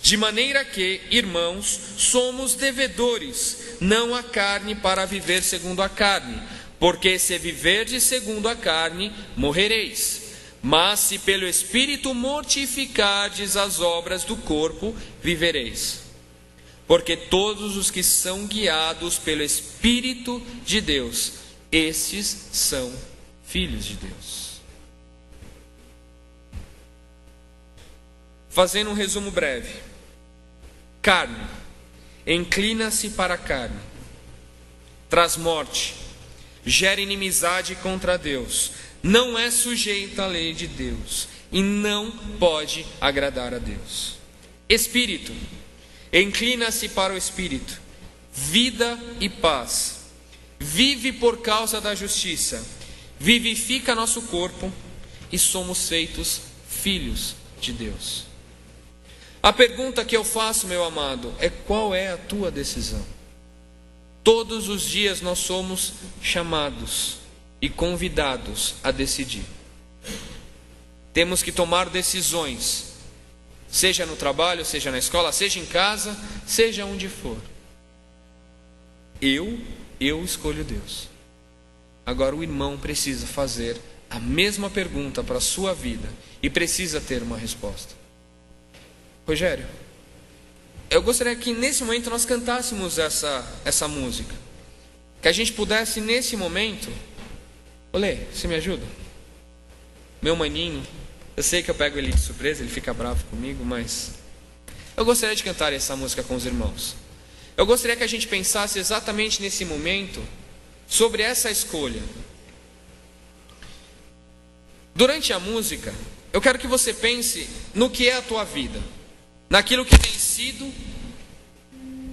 De maneira que, irmãos, somos devedores, não à carne, para viver segundo a carne, porque se viverdes segundo a carne, morrereis. Mas se pelo Espírito mortificardes as obras do corpo, vivereis. Porque todos os que são guiados pelo Espírito de Deus, estes são filhos de Deus. Fazendo um resumo breve. Carne, inclina-se para a carne, traz morte, gera inimizade contra Deus, não é sujeita à lei de Deus e não pode agradar a Deus. Espírito, inclina-se para o Espírito, vida e paz, vive por causa da justiça, vivifica nosso corpo e somos feitos filhos de Deus. A pergunta que eu faço, meu amado, é: qual é a tua decisão? Todos os dias nós somos chamados e convidados a decidir. Temos que tomar decisões, seja no trabalho, seja na escola, seja em casa, seja onde for. Eu escolho Deus. Agora o irmão precisa fazer a mesma pergunta para a sua vida e precisa ter uma resposta. Rogério, eu gostaria que nesse momento nós cantássemos essa música. Que a gente pudesse nesse momento... Olê, você me ajuda? Meu maninho, eu sei que eu pego ele de surpresa, ele fica bravo comigo, mas... eu gostaria de cantar essa música com os irmãos. Eu gostaria que a gente pensasse exatamente nesse momento sobre essa escolha. Durante a música, eu quero que você pense no que é a tua vida. Naquilo que tem sido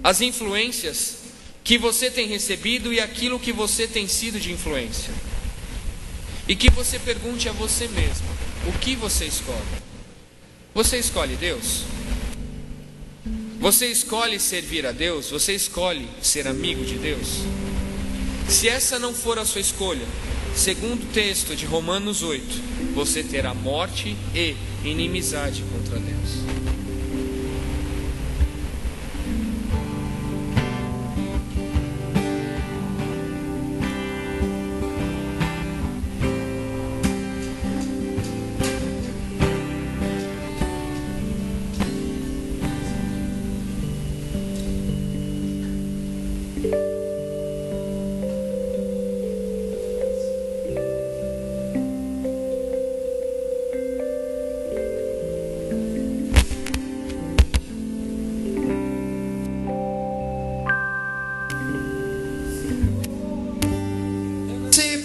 as influências que você tem recebido e aquilo que você tem sido de influência. E que você pergunte a você mesmo: o que você escolhe? Você escolhe Deus? Você escolhe servir a Deus? Você escolhe ser amigo de Deus? Se essa não for a sua escolha, segundo o texto de Romanos 8, você terá morte e inimizade contra Deus.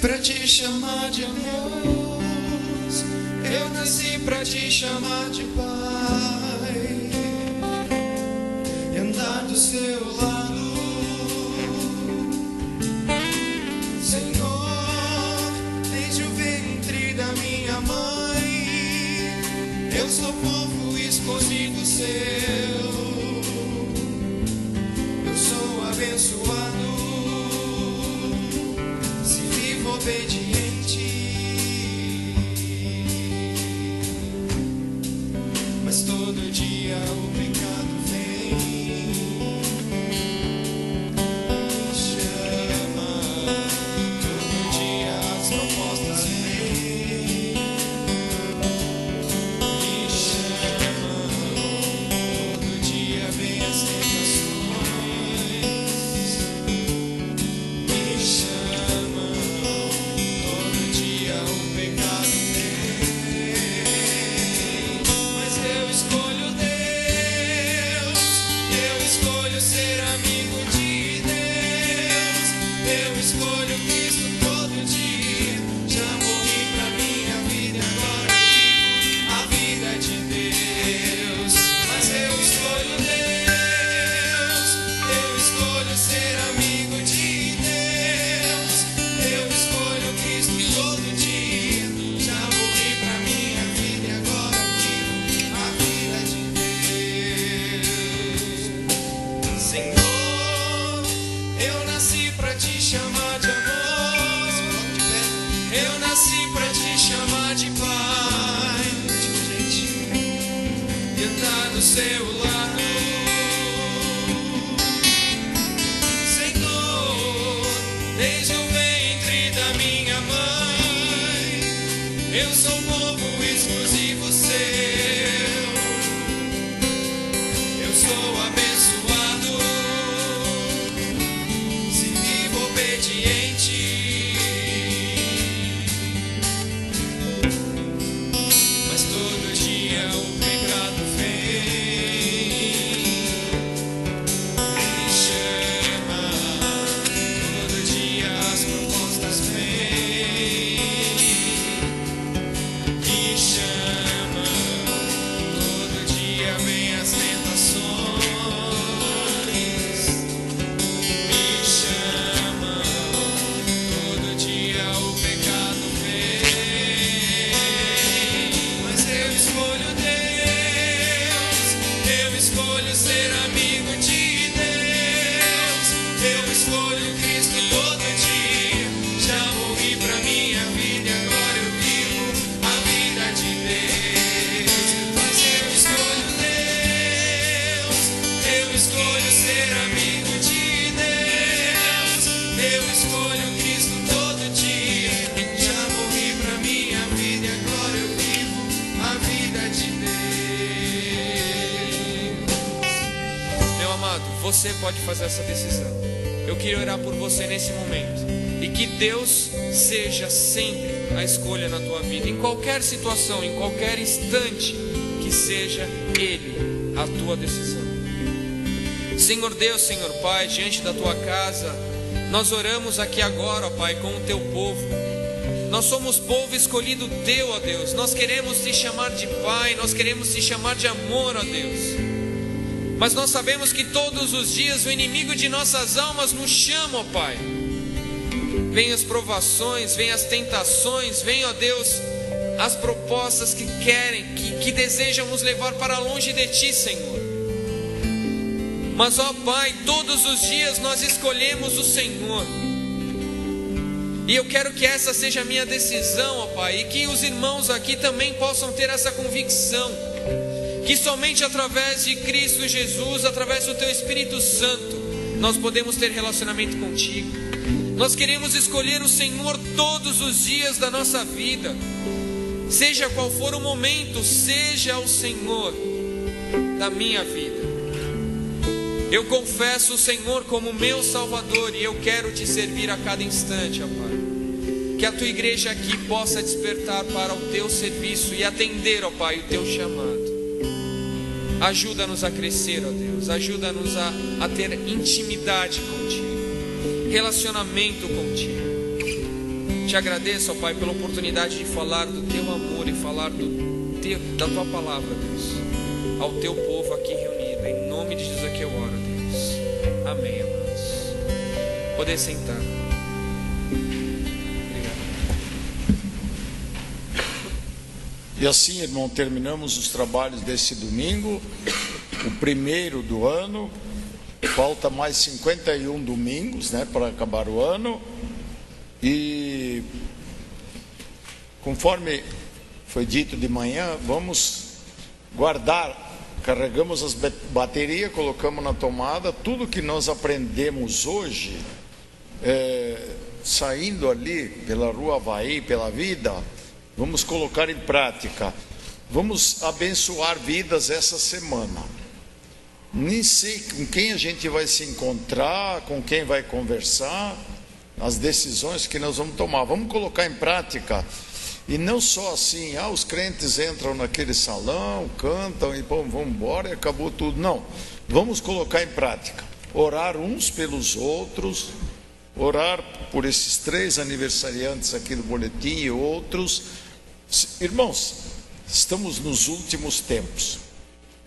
Pra te chamar de Deus, eu nasci pra te chamar de Pai e andar do seu lado, Senhor. Desde o ventre da minha mãe, eu sou povo escolhido seu, eu sou abençoado, obediente, mas todo dia o pecado vem, me chama, todo dia as propostas vêm, me chama, todo dia vem as tentações, me chama. Mas eu escolho Deus. do seu lado. Senhor, desde o ventre da minha mãe, eu sou povo exclusivo seu. Eu sou abençoado se vivo obediente. Mas todo dia o pecado vem, me chama. Todo dia as propostas vêm, me chama. Todo dia vem as tentações, me chama. Todo dia o pecado vem, mas eu escolho Deus, eu escolho ser amigo de Deus, eu escolho Cristo todo dia. Já morri pra minha vida e agora eu vivo a vida de Deus. Mas eu escolho Deus, eu escolho ser amigo de Deus, eu escolho Cristo todo dia. Já morri pra minha vida e agora eu vivo a vida de Deus. Meu amado, você pode fazer essa decisão. Eu queria orar por você nesse momento. E que Deus seja sempre a escolha na tua vida, em qualquer situação, em qualquer instante, que seja Ele a tua decisão. Senhor Deus, Senhor Pai, diante da tua casa, nós oramos aqui agora, ó Pai, com o teu povo. Nós somos povo escolhido teu, ó Deus. Nós queremos te chamar de Pai, nós queremos te chamar de amor, ó Deus. Mas nós sabemos que todos os dias o inimigo de nossas almas nos chama, ó Pai. Vem as provações, vem as tentações, vem, ó Deus, as propostas que querem, que desejam nos levar para longe de Ti, Senhor. Mas, ó Pai, todos os dias nós escolhemos o Senhor. E eu quero que essa seja a minha decisão, ó Pai, e que os irmãos aqui também possam ter essa convicção, que somente através de Cristo Jesus, através do Teu Espírito Santo, nós podemos ter relacionamento contigo. Nós queremos escolher o Senhor todos os dias da nossa vida. Seja qual for o momento, seja o Senhor da minha vida. Eu confesso o Senhor como meu Salvador e eu quero Te servir a cada instante, ó Pai. Que a Tua igreja aqui possa despertar para o Teu serviço e atender, ó Pai, o Teu chamado. Ajuda-nos a crescer, ó Deus. Ajuda-nos a ter intimidade contigo, relacionamento contigo. Te agradeço, ó Pai, pela oportunidade de falar do Teu amor e falar da Tua palavra, Deus, ao Teu povo aqui reunido. Em nome de Jesus é que eu oro, Deus. Amém, amados. Poder sentar. Obrigado. E assim, irmão, terminamos os trabalhos desse domingo, o primeiro do ano. Falta mais 51 domingos, né, para acabar o ano. E conforme foi dito de manhã, vamos guardar. Carregamos as baterias, colocamos na tomada. Tudo que nós aprendemos hoje, saindo ali pela Rua Havaí, pela vida, vamos colocar em prática. Vamos abençoar vidas essa semana. Nem sei com quem a gente vai se encontrar, com quem vai conversar, as decisões que nós vamos tomar. Vamos colocar em prática. E não só assim, os crentes entram naquele salão, cantam e vamos embora e acabou tudo. Não, vamos colocar em prática. Orar uns pelos outros, orar por esses 3 aniversariantes aqui do boletim e outros. Irmãos, estamos nos últimos tempos.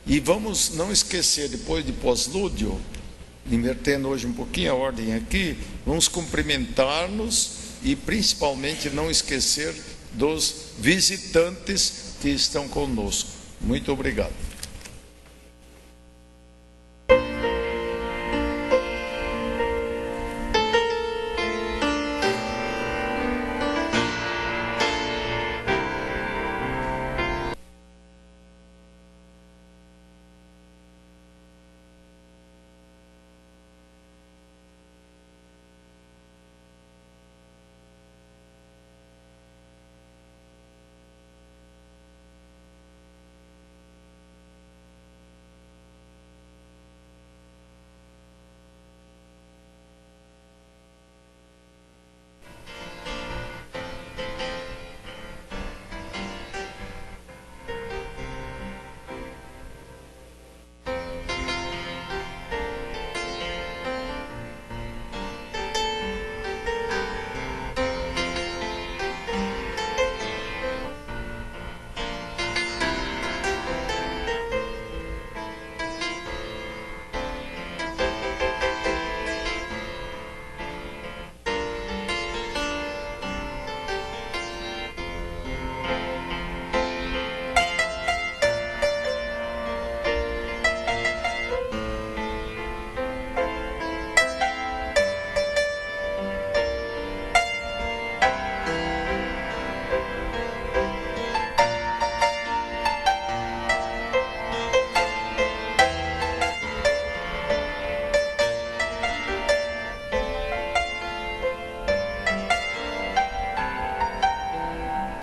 E vamos não esquecer, depois de pós-lúdio, invertendo hoje um pouquinho a ordem aqui, vamos cumprimentar-nos e principalmente não esquecer dos visitantes que estão conosco. Muito obrigado.